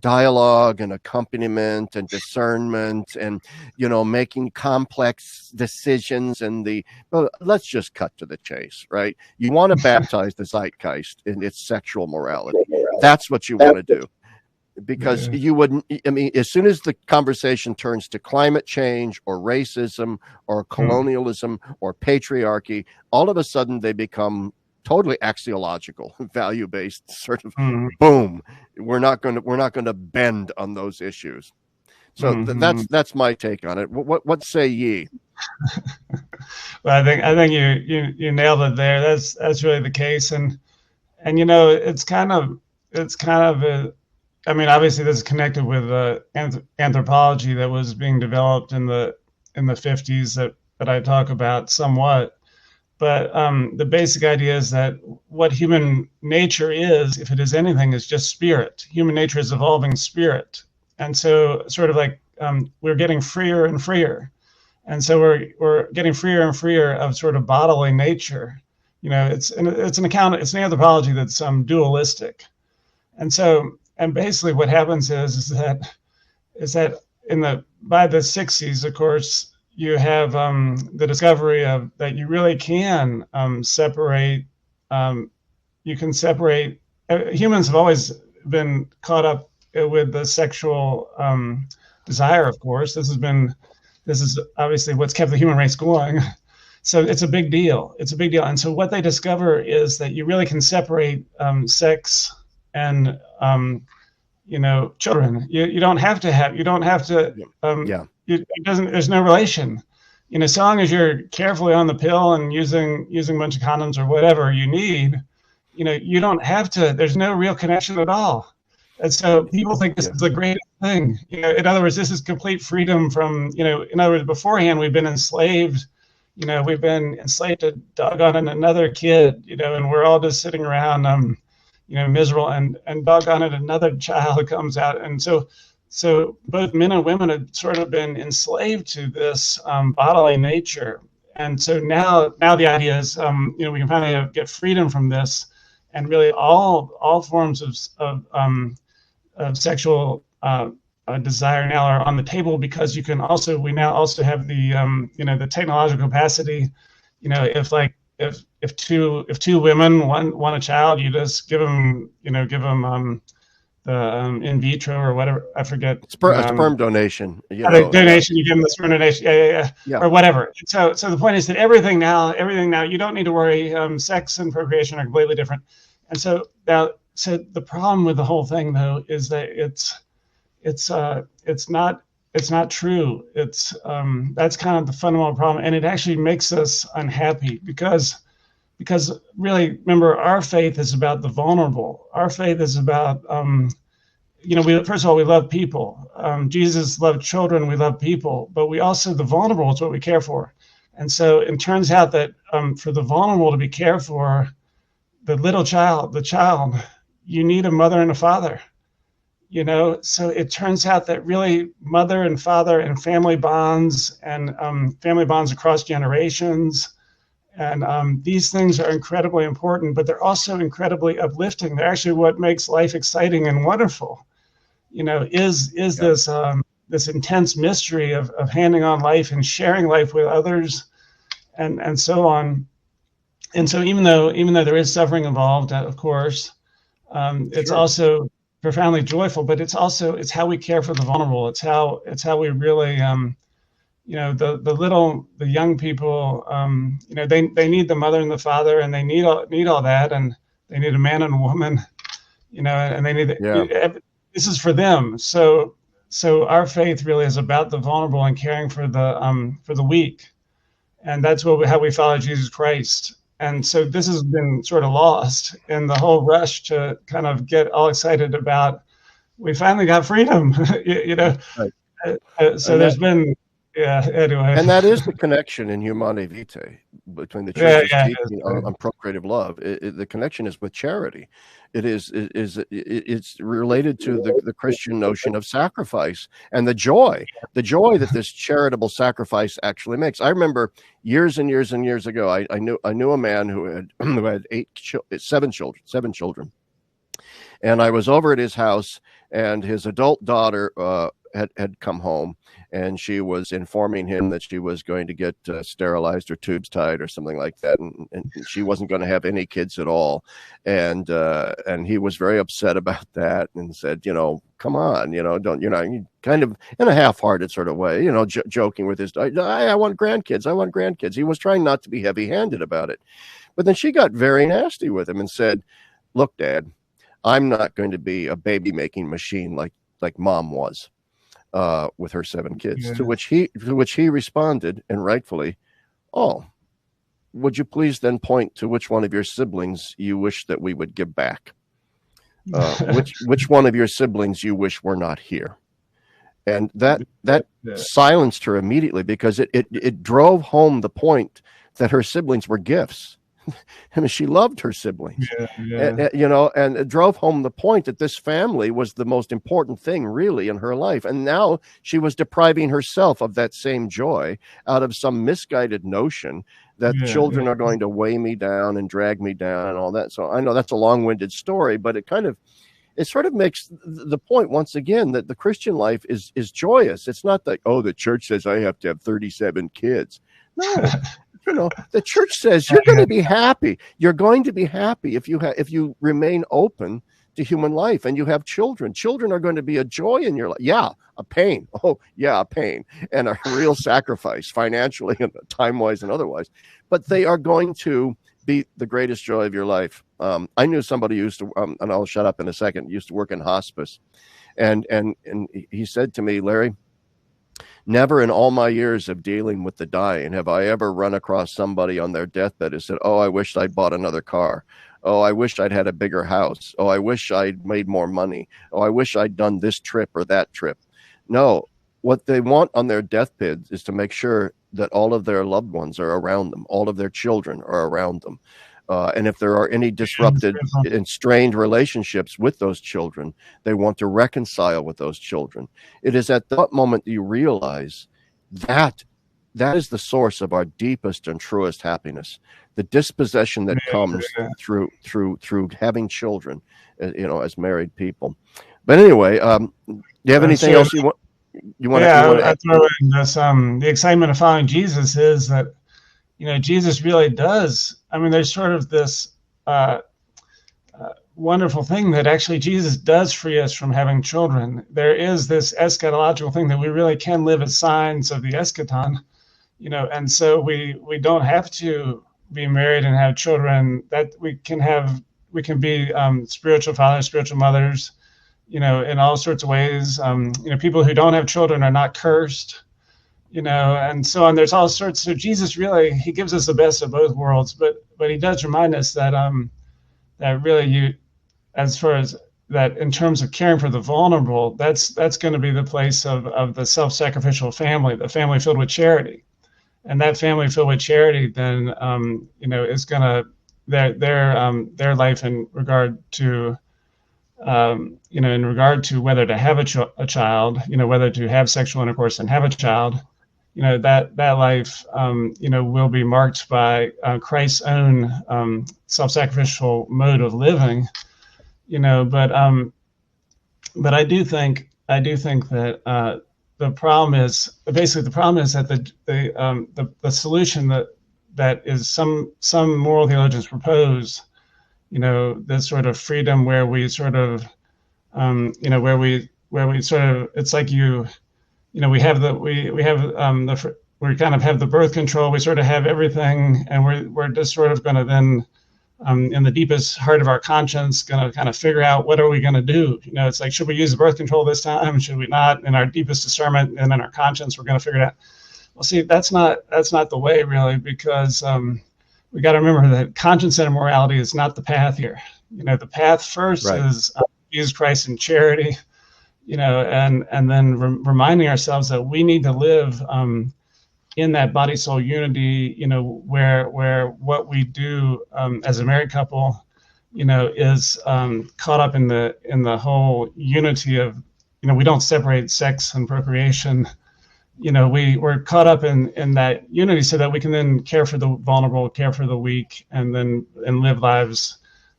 dialogue and accompaniment and discernment and, you know, making complex decisions. And well, let's just cut to the chase, right? You want to baptize the zeitgeist in its sexual morality. That's what you want to do. Because you wouldn't, I mean, as soon as the conversation turns to climate change or racism or colonialism or patriarchy, all of a sudden they become totally axiological, value-based, sort of boom. We're not going to bend on those issues. So that's my take on it. What say ye? Well, I think you nailed it there. That's really the case, and you know, it's kind of a, I mean, obviously this is connected with anthropology that was being developed in the 50s that I talk about somewhat. But the basic idea is that what human nature is, if it is anything, is just spirit. Human nature is evolving spirit. And so sort of like we're getting freer and freer. And so we're getting freer and freer of sort of bodily nature. You know, it's an anthropology that's dualistic. And so, and basically what happens is that by the 60s, of course, you have the discovery of that you really can separate. You can separate. Humans have always been caught up with the sexual desire. Of course, this is obviously what's kept the human race going. So it's a big deal. It's a big deal. And so what they discover is that you really can separate sex and you know, children. You don't have to. There's no relation. You know, so long as you're carefully on the pill and using a bunch of condoms or whatever you need, you know, you don't have to. There's no real connection at all. And so people think this is the greatest thing. You know, in other words, this is complete freedom from. You know, in other words, beforehand we've been enslaved. You know, we've been enslaved to doggone another kid. You know, and we're all just sitting around. You know, miserable, and doggone it, another child comes out, and so both men and women have sort of been enslaved to this bodily nature, and so now the idea is, you know, we can finally get freedom from this, and really all forms of sexual desire now are on the table, because we now also have the you know, the technological capacity, you know, if two women want a child, you just give them the in vitro or whatever, I forget. A sperm donation, Donation, you give them the sperm donation, yeah, yeah, or whatever. So the point is that everything now, you don't need to worry. Sex and procreation are completely different, and so the problem with the whole thing though is that it's not true. That's kind of the fundamental problem, and it actually makes us unhappy because really, remember, our faith is about the vulnerable. Our faith is about first of all, we love people. Jesus loved children. We love people, but we also, the vulnerable is what we care for. And so it turns out that for the vulnerable to be cared for, the child, you need a mother and a father. So it turns out that really mother and father and family bonds across generations. And these things are incredibly important, but they're also incredibly uplifting. They're actually what makes life exciting and wonderful. This intense mystery of handing on life and sharing life with others, and so on. And so even though there is suffering involved, of course, it's also profoundly joyful. But it's how we care for the vulnerable. It's how we really the young people, they need the mother and the father, and they need all that, and they need a man and a woman, and they need this is for them. So our faith really is about the vulnerable and caring for the weak, and that's how we follow Jesus Christ. And so this has been sort of lost in the whole rush to kind of get all excited about, we finally got freedom, Right. So there's been. Yeah, anyway. And that is the connection in Humanae Vitae between the church's teaching on procreative love. The connection is with charity. It's related to the Christian notion of sacrifice and the joy that this charitable sacrifice actually makes. I remember years and years and years ago, I knew a man who had seven children, and I was over at his house, and his adult daughter had come home, and she was informing him that she was going to get sterilized or tubes tied or something like that, and she wasn't going to have any kids at all, and he was very upset about that and said, come on, don't, kind of in a half-hearted sort of way, joking with his, I want grandkids. He was trying not to be heavy-handed about it, but then she got very nasty with him and said, look, Dad, I'm not going to be a baby-making machine like Mom was. With her 7 kids, to which he responded, and rightfully, oh, would you please then point to which one of your siblings you wish that we would give back? Which one of your siblings you wish were not here? And that silenced her immediately, because it drove home the point that her siblings were gifts. I mean, she loved her siblings, and it drove home the point that this family was the most important thing really in her life. And now she was depriving herself of that same joy out of some misguided notion that children are going to weigh me down and drag me down and all that. So I know that's a long-winded story, but it sort of makes the point once again that the Christian life is joyous. It's not like, oh, the church says I have to have 37 kids. No. The church says you're going to be happy. You're going to be happy if you remain open to human life and you have children. Children are going to be a joy in your life. Yeah, a pain. Oh, yeah, a pain, and a real sacrifice financially and time-wise and otherwise. But they are going to be the greatest joy of your life. I knew somebody who used to, and I'll shut up in a second, used to work in hospice, and he said to me, Larry, never in all my years of dealing with the dying have I ever run across somebody on their deathbed who said, oh, I wish I'd bought another car. Oh, I wish I'd had a bigger house. Oh, I wish I'd made more money. Oh, I wish I'd done this trip or that trip. No, what they want on their deathbed is to make sure that all of their loved ones are around them. All of their children are around them. And if there are any disrupted and strained relationships with those children, they want to reconcile with those children. It is at that moment you realize that is the source of our deepest and truest happiness. The dispossession that comes through having children, as married people. But anyway, do you have anything else you want? I throw in this. The excitement of following Jesus is that, Jesus really does I mean, there's sort of this wonderful thing that actually Jesus does free us from having children. There is this eschatological thing that we really can live as signs of the eschaton, and so we don't have to be married and have children. That we can be spiritual fathers, spiritual mothers, in all sorts of ways. People who don't have children are not cursed, and so on. There's all sorts. So Jesus really, he gives us the best of both worlds, but he does remind us that that really as far as that, in terms of caring for the vulnerable, that's going to be the place of the self-sacrificial family, the family filled with charity, and that family filled with charity then is going to their life in regard to whether to have a child, whether to have sexual intercourse and have a child, that life, will be marked by Christ's own self-sacrificial mode of living, but I do think that the problem is that the solution that is some moral theologians propose, this sort of freedom where we sort of, where we sort of, it's like we have we kind of have the birth control. We sort of have everything, and we're just sort of going to then, in the deepest heart of our conscience, going to kind of figure out what are we going to do. It's like, should we use the birth control this time? Should we not? In our deepest discernment and in our conscience, we're going to figure it out. Well, see, that's not the way, really, because we got to remember that conscience-centered morality is not the path here. The path first is use Christ in charity, and then reminding ourselves that we need to live in that body soul unity, where what we do as a married couple, is caught up in the whole unity of, we don't separate sex and procreation. We're caught up in that unity so that we can then care for the vulnerable, care for the weak, and live lives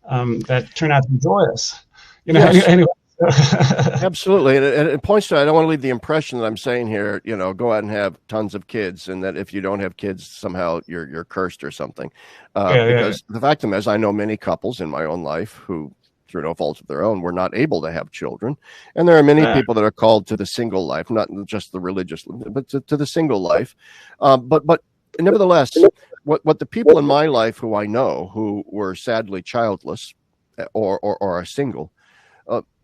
that turn out to be joyous. Yes. Anyway. Absolutely. And it points to, I don't want to leave the impression that I'm saying here, go out and have tons of kids, and that if you don't have kids, somehow you're cursed or something. Because the fact of the matter is, I know many couples in my own life who, through no fault of their own, were not able to have children. And there are many people that are called to the single life, not just the religious, but to the single life. But nevertheless, what the people in my life who I know who were sadly childless or are single,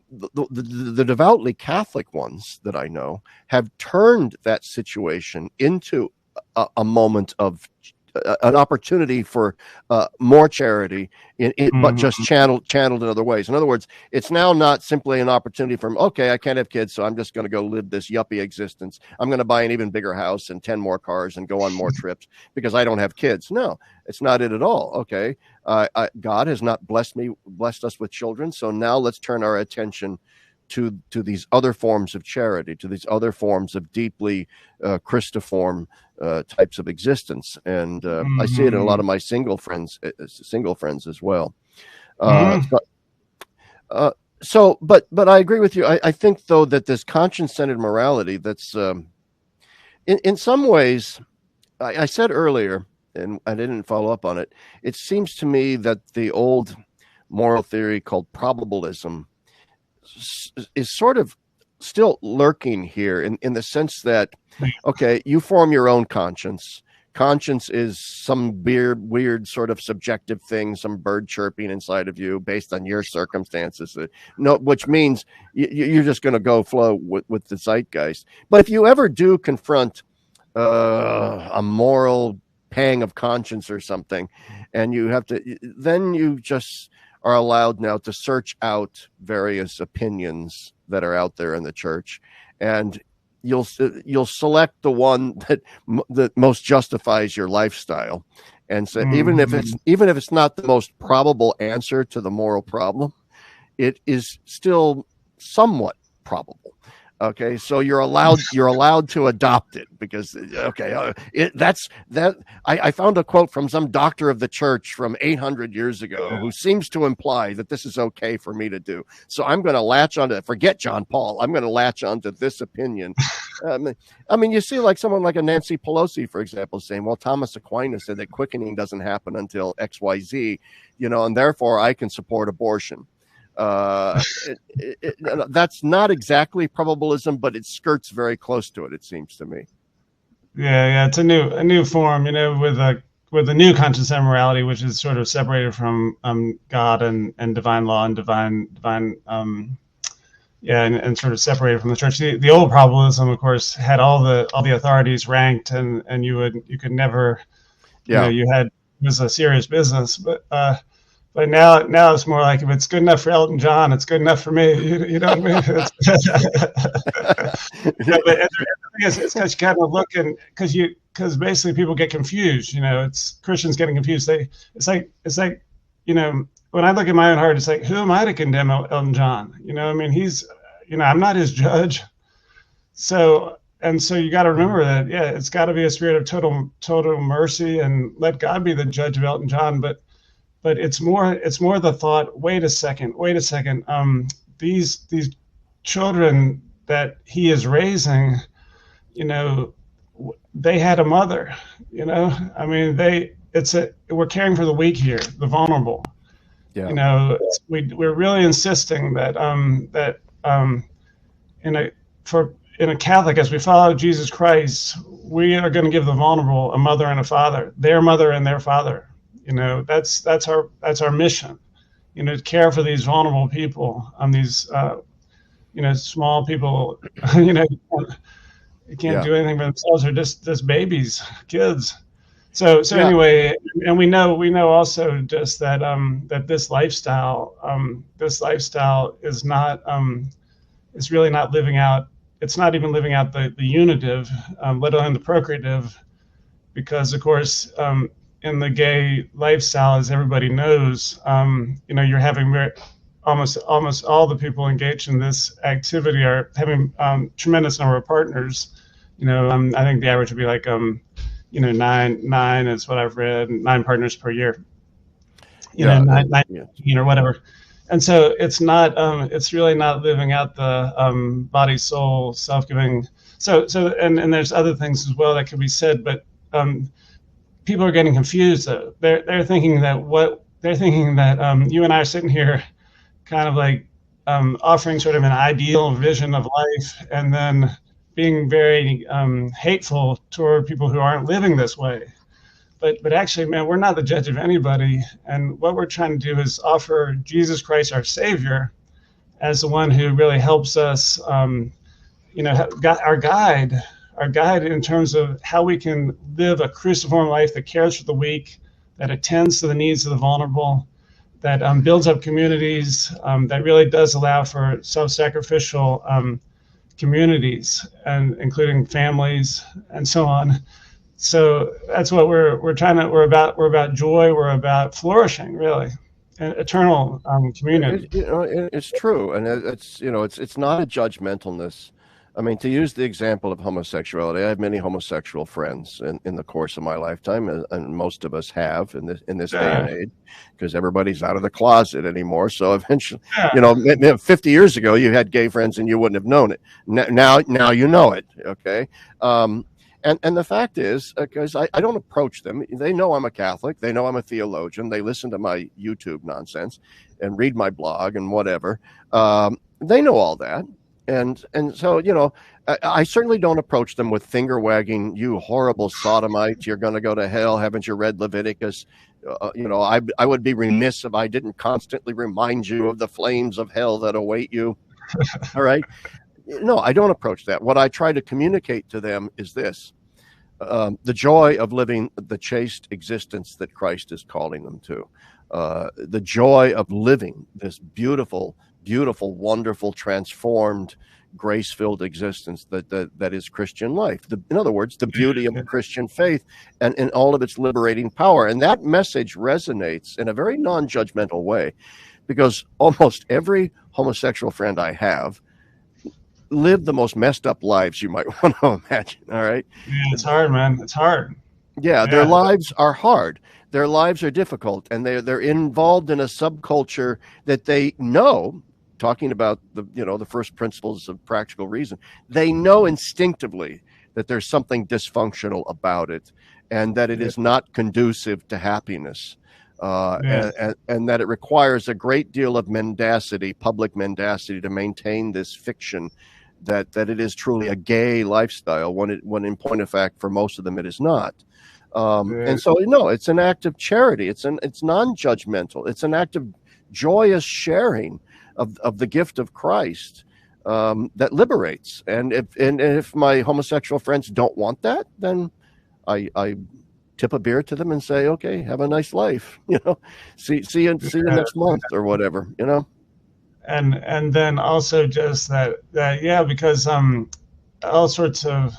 the devoutly Catholic ones that I know have turned that situation into a moment of an opportunity for more charity, but just channeled in other ways. In other words, it's now not simply an opportunity for, okay, I can't have kids, so I'm just going to go live this yuppie existence. I'm going to buy an even bigger house and 10 more cars and go on more trips because I don't have kids. No, it's not it at all. Okay, God has not blessed us with children, so now let's turn our attention to these other forms of charity, to these other forms of deeply Christiform types of existence. And I see it in a lot of my single friends as well. But I agree with you. I think, though, that this conscience-centered morality, that's in some ways, I said earlier, and I didn't follow up on it, it seems to me that the old moral theory called probabilism is sort of still lurking here in the sense that, okay, you form your own conscience. Conscience is some weird sort of subjective thing, some bird chirping inside of you based on your circumstances. Which means you're just going to go flow with the zeitgeist. But if you ever do confront a moral pang of conscience or something, and you have to, then you just are allowed now to search out various opinions that are out there in the church, and you'll select the one that most justifies your lifestyle, and so even if it's not the most probable answer to the moral problem, it is still somewhat probable. Okay, so you're allowed to adopt it because that's that. I found a quote from some doctor of the church from 800 years ago who seems to imply that this is okay for me to do. So I'm going to latch onto, forget John Paul. I'm going to latch onto this opinion. I mean, you see, like someone like a Nancy Pelosi, for example, saying, "Well, Thomas Aquinas said that quickening doesn't happen until X, Y, Z, and therefore I can support abortion." Uh, that's not exactly probabilism, but it skirts very close to it. It seems to me. Yeah, it's a new form, with a new conscience and morality, which is sort of separated from God and divine law and divine and sort of separated from the church. The old probabilism, of course, had all the authorities ranked, and you could never, you had, it was a serious business, but now it's more like, if it's good enough for Elton John, it's good enough for me. You know what I mean? But the thing is, it's because you kind of look, because basically people get confused. It's Christians getting confused. It's like when I look at my own heart, it's like, who am I to condemn Elton John? I mean, he's, I'm not his judge. So you got to remember that, it's got to be a spirit of total mercy, and let God be the judge of Elton John. But it's more the thought, wait a second, these children that he is raising, they had a mother, I mean, we're caring for the weak here, the vulnerable. We're really insisting that in a Catholic, as we follow Jesus Christ, we are going to give the vulnerable a mother and a father, their mother and their father. That's our mission, to care for these vulnerable people, these small people, they can't do anything for themselves. They're just babies, kids. So anyway, and we know also just that that this lifestyle is not, it's really not living out. It's not even living out the unitive, let alone the procreative, because of course, in the gay lifestyle, as everybody knows, you're having almost all the people engaged in this activity are having tremendous number of partners. I think the average would be like nine is what I've read, 9 partners per year. Nine or whatever. And so it's not, it's really not living out the body, soul, self-giving. So and there's other things as well that could be said, but people are getting confused though. They're thinking that you and I are sitting here kind of like offering sort of an ideal vision of life, and then being very hateful toward people who aren't living this way. But actually, man, we're not the judge of anybody. And what we're trying to do is offer Jesus Christ, our Savior, as the one who really helps us, our guide in terms of how we can live a cruciform life that cares for the weak, that attends to the needs of the vulnerable, that builds up communities, that really does allow for self-sacrificial communities, and including families and so on. So that's what we're about joy. We're about flourishing, really, and eternal community. It's true, and it's not a judgmentalness. I mean, to use the example of homosexuality, I have many homosexual friends in the course of my lifetime, and most of us have in this day and age, because everybody's out of the closet anymore. So eventually, 50 years ago, you had gay friends and you wouldn't have known it. Now you know it. Okay. And the fact is, because I don't approach them, they know I'm a Catholic, they know I'm a theologian, they listen to my YouTube nonsense and read my blog and whatever. They know all that. And so, I certainly don't approach them with finger wagging, you horrible sodomite, you're going to go to hell. Haven't you read Leviticus? I would be remiss if I didn't constantly remind you of the flames of hell that await you. All right. No, I don't approach that. What I try to communicate to them is this: the joy of living the chaste existence that Christ is calling them to, the joy of living this beautiful, wonderful, transformed, grace-filled existence that is Christian life. In other words, the beauty of the Christian faith and in all of its liberating power. And that message resonates in a very non-judgmental way, because almost every homosexual friend I have live the most messed up lives you might want to imagine. All right. Yeah, it's hard, man. It's hard. Yeah, their Yeah. lives are hard. Their lives are difficult, and they're involved in a subculture that they know. Talking about the first principles of practical reason, they know instinctively that there's something dysfunctional about it, and that it Yeah. is not conducive to happiness, Yeah. and that it requires a great deal of mendacity, public mendacity, to maintain this fiction that it is truly a gay lifestyle, when in point of fact, for most of them, it is not. Yeah. And so, no, it's an act of charity. It's non-judgmental. It's an act of joyous sharing of the gift of Christ, that liberates. And if my homosexual friends don't want that, then I tip a beer to them and say, okay, have a nice life. See you next month or whatever. And then also just that yeah, because all sorts of,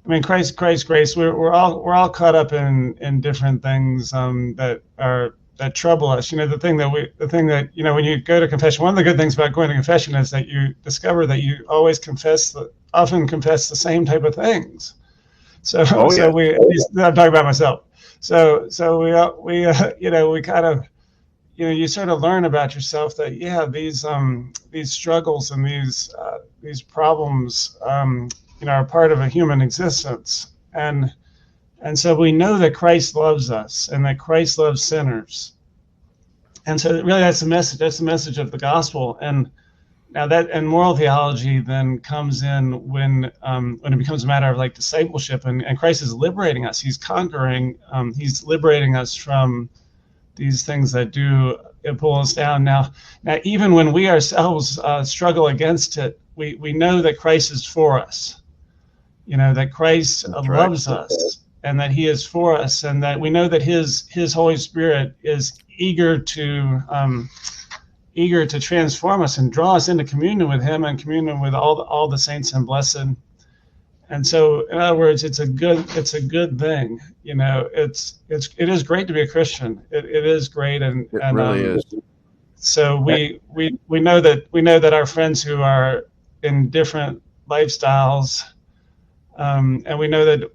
I mean, Christ grace, we're all caught up in different things that trouble us. The thing that when you go to confession, one of the good things about going to confession is that you discover that you always often confess the same type of things. So Oh, yeah. I'm talking about myself. So we kind of, you sort of learn about yourself that, yeah, these struggles and these problems, are part of a human existence. And so we know that Christ loves us and that Christ loves sinners. And so really that's the message. That's the message of the gospel. And now and moral theology then comes in when it becomes a matter of like discipleship, and Christ is liberating us. He's conquering. He's liberating us from these things that do pull us down. Now even when we ourselves struggle against it, we know that Christ is for us. That Christ loves us, and that He is for us, and that we know that His Holy Spirit is eager to transform us and draw us into communion with Him and communion with all the saints and blessed. And so, in other words, it's a good thing. It is great to be a Christian. It is great, and Really is. So we know that our friends who are in different lifestyles, and we know that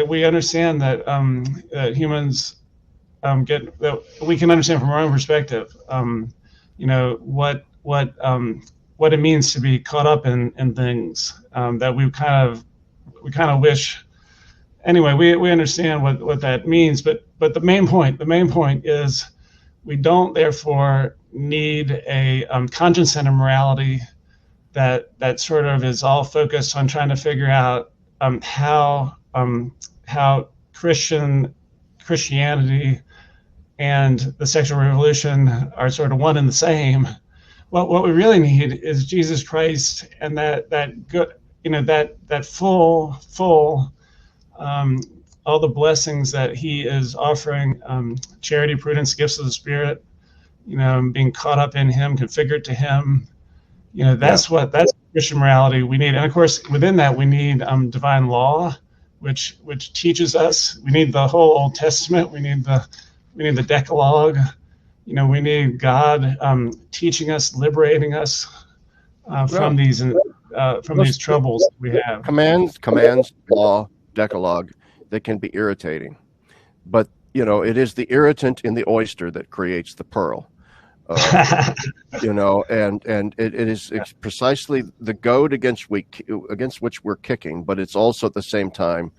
we understand that that humans that we can understand from our own perspective, what it means to be caught up in things that we kind of wish. Anyway, we understand what that means, but the main point is we don't therefore need a conscience-centered morality that sort of is all focused on trying to figure out how Christianity and the sexual revolution are sort of one and the same. What we really need is Jesus Christ, and that good, that full all the blessings that He is offering, charity, prudence, gifts of the Spirit, being caught up in Him, configured to Him. That's Christian morality we need. And of course, within that, we need divine law, which teaches us. We need the whole Old Testament. We need the Decalogue. We need God teaching us, liberating us from these troubles that we have. Commands, law, Decalogue, they can be irritating, but it is the irritant in the oyster that creates the pearl. And it's precisely the goad against which we're kicking, but it's also at the same time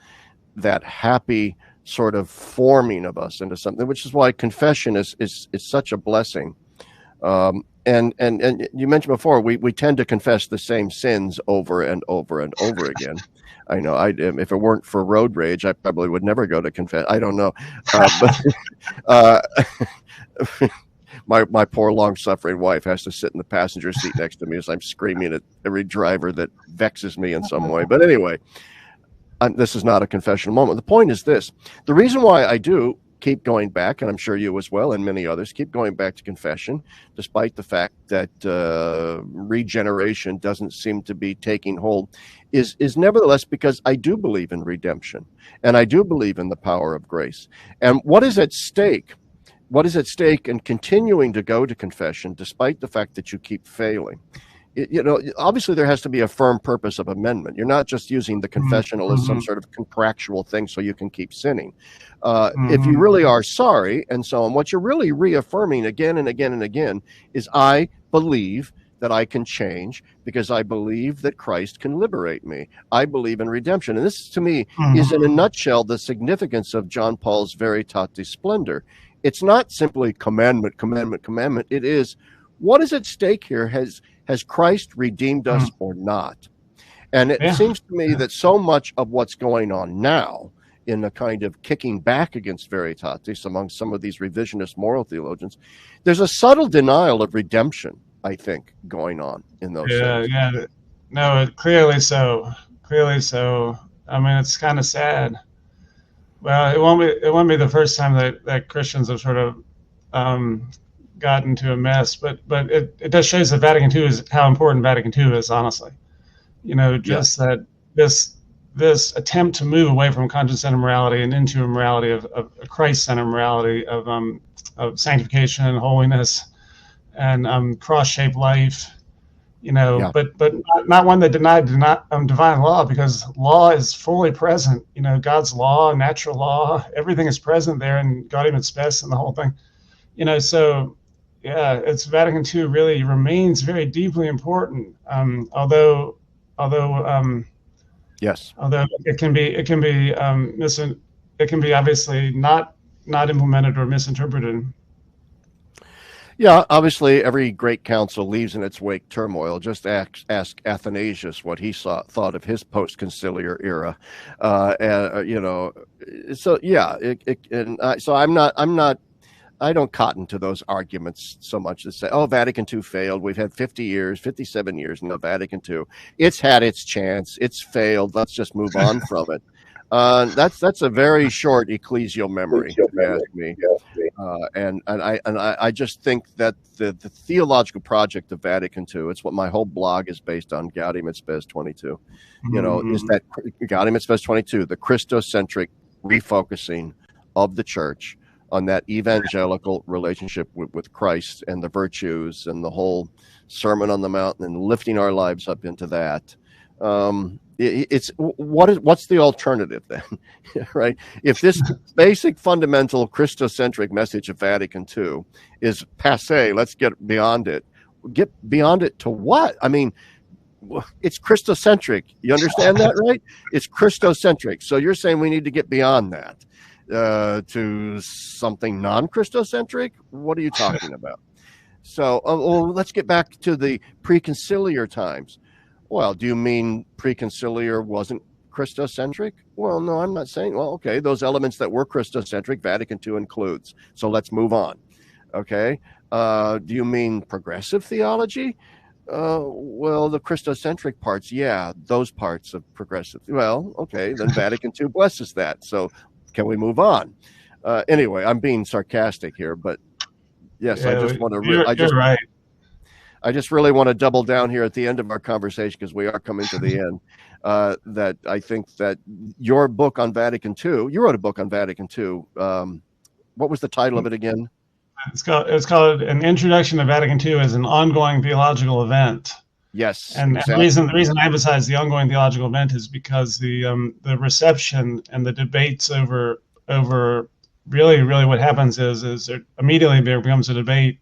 that happy sort of forming of us into something, which is why confession is such a blessing. And you mentioned before, we tend to confess the same sins over and over and over again. I know. If it weren't for road rage, I probably would never go to confess. I don't know, but my poor long-suffering wife has to sit in the passenger seat next to me as I'm screaming at every driver that vexes me in some way. But anyway, this is not a confessional moment. The point is this: the reason why I do keep going back, and I'm sure you as well, and many others keep going back to confession, despite the fact that regeneration doesn't seem to be taking hold, is nevertheless because I do believe in redemption, and I do believe in the power of grace. And what is at stake? What is at stake in continuing to go to confession, despite the fact that you keep failing, obviously there has to be a firm purpose of amendment. You're not just using the confessional as some Mm-hmm. sort of contractual thing so you can keep sinning. If you Mm-hmm. really are sorry and so on, what you're really reaffirming again and again and again is, I believe that I can change because I believe that Christ can liberate me. I believe in redemption. And this, to me, is in a Mm-hmm. nutshell the significance of John Paul's Veritatis Splendor. It's not simply commandment, commandment, commandment. It is, what is at stake here? Has Christ redeemed us or not? And it Yeah. seems to me that so much of what's going on now in the kind of kicking back against Veritatis among some of these revisionist moral theologians, there's a subtle denial of redemption, I think, going on in those Yeah. things. Yeah. No, clearly so. Clearly so. I mean, it's kind of sad. Well, it won't be the first time that Christians have sort of um, gotten into a mess, but it does shows that Vatican II is how important Vatican II is, honestly. Yeah, Just that this this attempt to move away from conscience-centered morality and into a morality of a Christ-centered morality of sanctification and holiness and cross-shaped life, yeah, but not one that denied divine law, because law is fully present. God's law, natural law, everything is present there, and Gaudium et Spes and the whole thing. So yeah, it's Vatican II really remains very deeply important. Although yes. although it can be obviously not implemented or misinterpreted. Yeah, obviously, every great council leaves in its wake turmoil. Just ask Athanasius what he thought of his post-conciliar era. So yeah, so I don't cotton to those arguments so much to say, oh, Vatican II failed. We've had 50 years, 57 years now, Vatican II. It's had its chance. It's failed. Let's just move on from it. That's a very short ecclesial memory, if you ask me. I just think that the theological project of Vatican II, it's what my whole blog is based on, Gaudium et Spes 22, is that Gaudium et Spes 22, the Christocentric refocusing of the church on that evangelical relationship with Christ and the virtues and the whole Sermon on the Mount and lifting our lives up into that. What's the alternative then, right? If this basic fundamental Christocentric message of Vatican II is passé, let's get beyond it. Get beyond it to what? I mean, it's Christocentric. You understand that, right? It's Christocentric. So you're saying we need to get beyond that to something non-Christocentric? What are you talking about? So let's get back to the preconciliar times. Well, do you mean preconciliar wasn't Christocentric? Well, no, I'm not saying. Well, okay, those elements that were Christocentric, Vatican II includes. So let's move on. Okay. Do you mean progressive theology? Well, the Christocentric parts, yeah, those parts of progressive. Well, okay, then Vatican II blesses that. So can we move on? Anyway, I'm being sarcastic here, but yes, Yeah, I just want to. you're right. I just really want to double down here at the end of our conversation, because we are coming to the end, that I think that your book on Vatican II, you wrote a book on Vatican II. What was the title of it again? It's called An Introduction to Vatican II as an Ongoing Theological Event. Yes, And exactly. the reason I emphasize the ongoing theological event is because the reception and the debates over really what happens is it immediately there becomes a debate.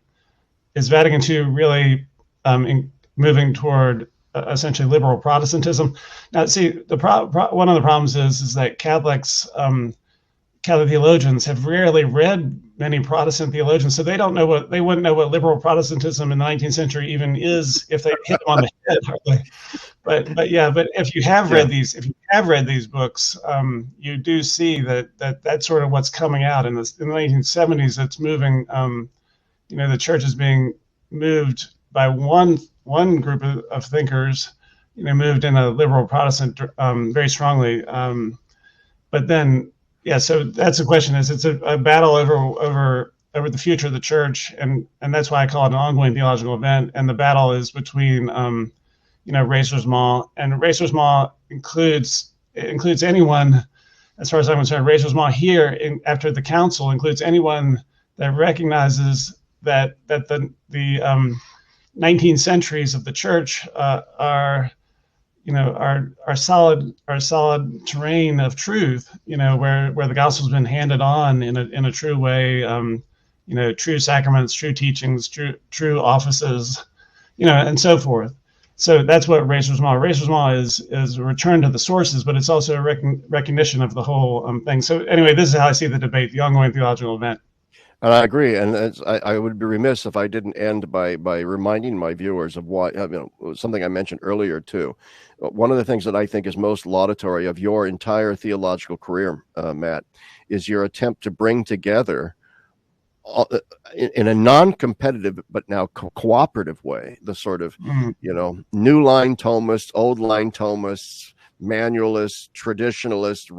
Is Vatican II really moving toward essentially liberal Protestantism? Now, see, one of the problems is that Catholic theologians have rarely read many Protestant theologians, so they wouldn't know what liberal Protestantism in the 19th century even is if they hit them on the head, hardly. But if you have read these books, you do see that's sort of what's coming out in the 1970s. It's moving. The church is being moved by one group of thinkers, moved in a liberal Protestant very strongly. But then, yeah, so that's the question: is it's a battle over the future of the church, and that's why I call it an ongoing theological event. And the battle is between ressourcement, and ressourcement includes anyone, as far as I'm concerned. Ressourcement here after the council includes anyone that recognizes that the 19 centuries of the church are, solid terrain of truth, where the gospel's been handed on in a true way, true sacraments, true teachings, true offices, and so forth. So that's what res resumma. Res resumma is a return to the sources, but it's also a recognition of the whole thing. So anyway, this is how I see the debate, the ongoing theological event. And I agree. And I would be remiss if I didn't end by reminding my viewers of why, something I mentioned earlier too. One of the things that I think is most laudatory of your entire theological career, Matt, is your attempt to bring together in a non-competitive but now cooperative way the sort of new line Thomists, old line Thomists, manualists, traditionalists,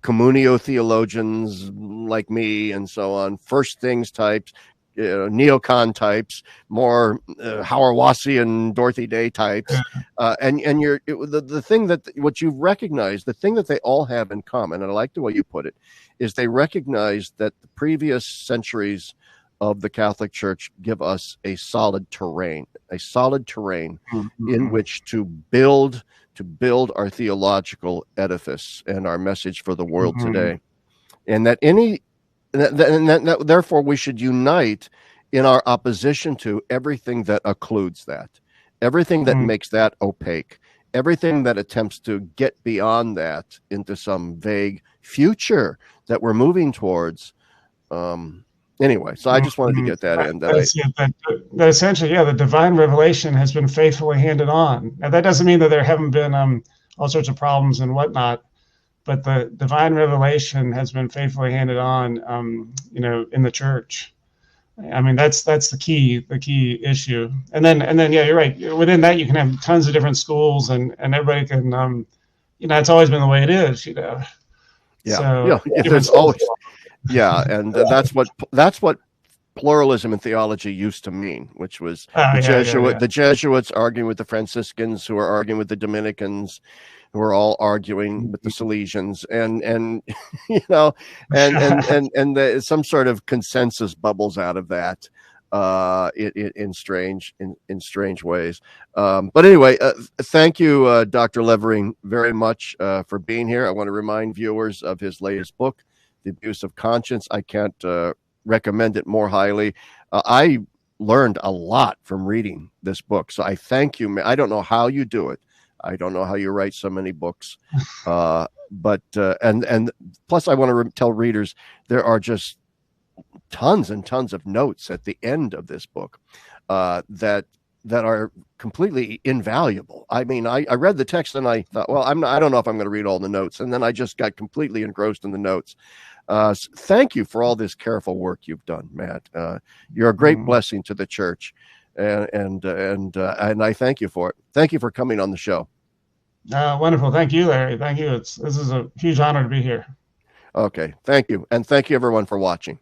communio theologians like me and so on, first things types, neocon types, more Hauerwassi and Dorothy Day types, and the thing that what you've recognized, the thing that they all have in common, and I like the way you put it, is they recognize that the previous centuries of the Catholic Church give us a solid terrain in which to build our theological edifice and our message for the world today, and that therefore we should unite in our opposition to everything that occludes that, everything that makes that opaque, everything that attempts to get beyond that into some vague future that we're moving towards. Anyway, so I just wanted to get that in. That essentially, the divine revelation has been faithfully handed on. Now, that doesn't mean that there haven't been all sorts of problems and whatnot, but the divine revelation has been faithfully handed on, in the church. I mean, that's the key issue. And then, yeah, you're right. Within that, you can have tons of different schools, and everybody can, it's always been the way it is, Yeah, So, there's always. Yeah, and that's what pluralism in theology used to mean, which was the Jesuits arguing with the Franciscans, who are arguing with the Dominicans, who are all arguing with the Salesians, and some sort of consensus bubbles out of that in strange ways. But anyway, thank you, Dr. Levering, very much for being here. I want to remind viewers of his latest book, The Abuse of Conscience. I can't recommend it more highly. I learned a lot from reading this book, so I thank you. I don't know how you do it. I don't know how you write so many books, but and plus I want to tell readers there are just tons and tons of notes at the end of this book that are completely invaluable. I mean, I read the text and I thought, well, I don't know if I'm going to read all the notes, and then I just got completely engrossed in the notes. Thank you for all this careful work you've done, Matt. You're a great blessing to the church, and I thank you for it. Thank you for coming on the show. Wonderful. Thank you, Larry. Thank you. This is a huge honor to be here. Okay. Thank you. And thank you everyone for watching.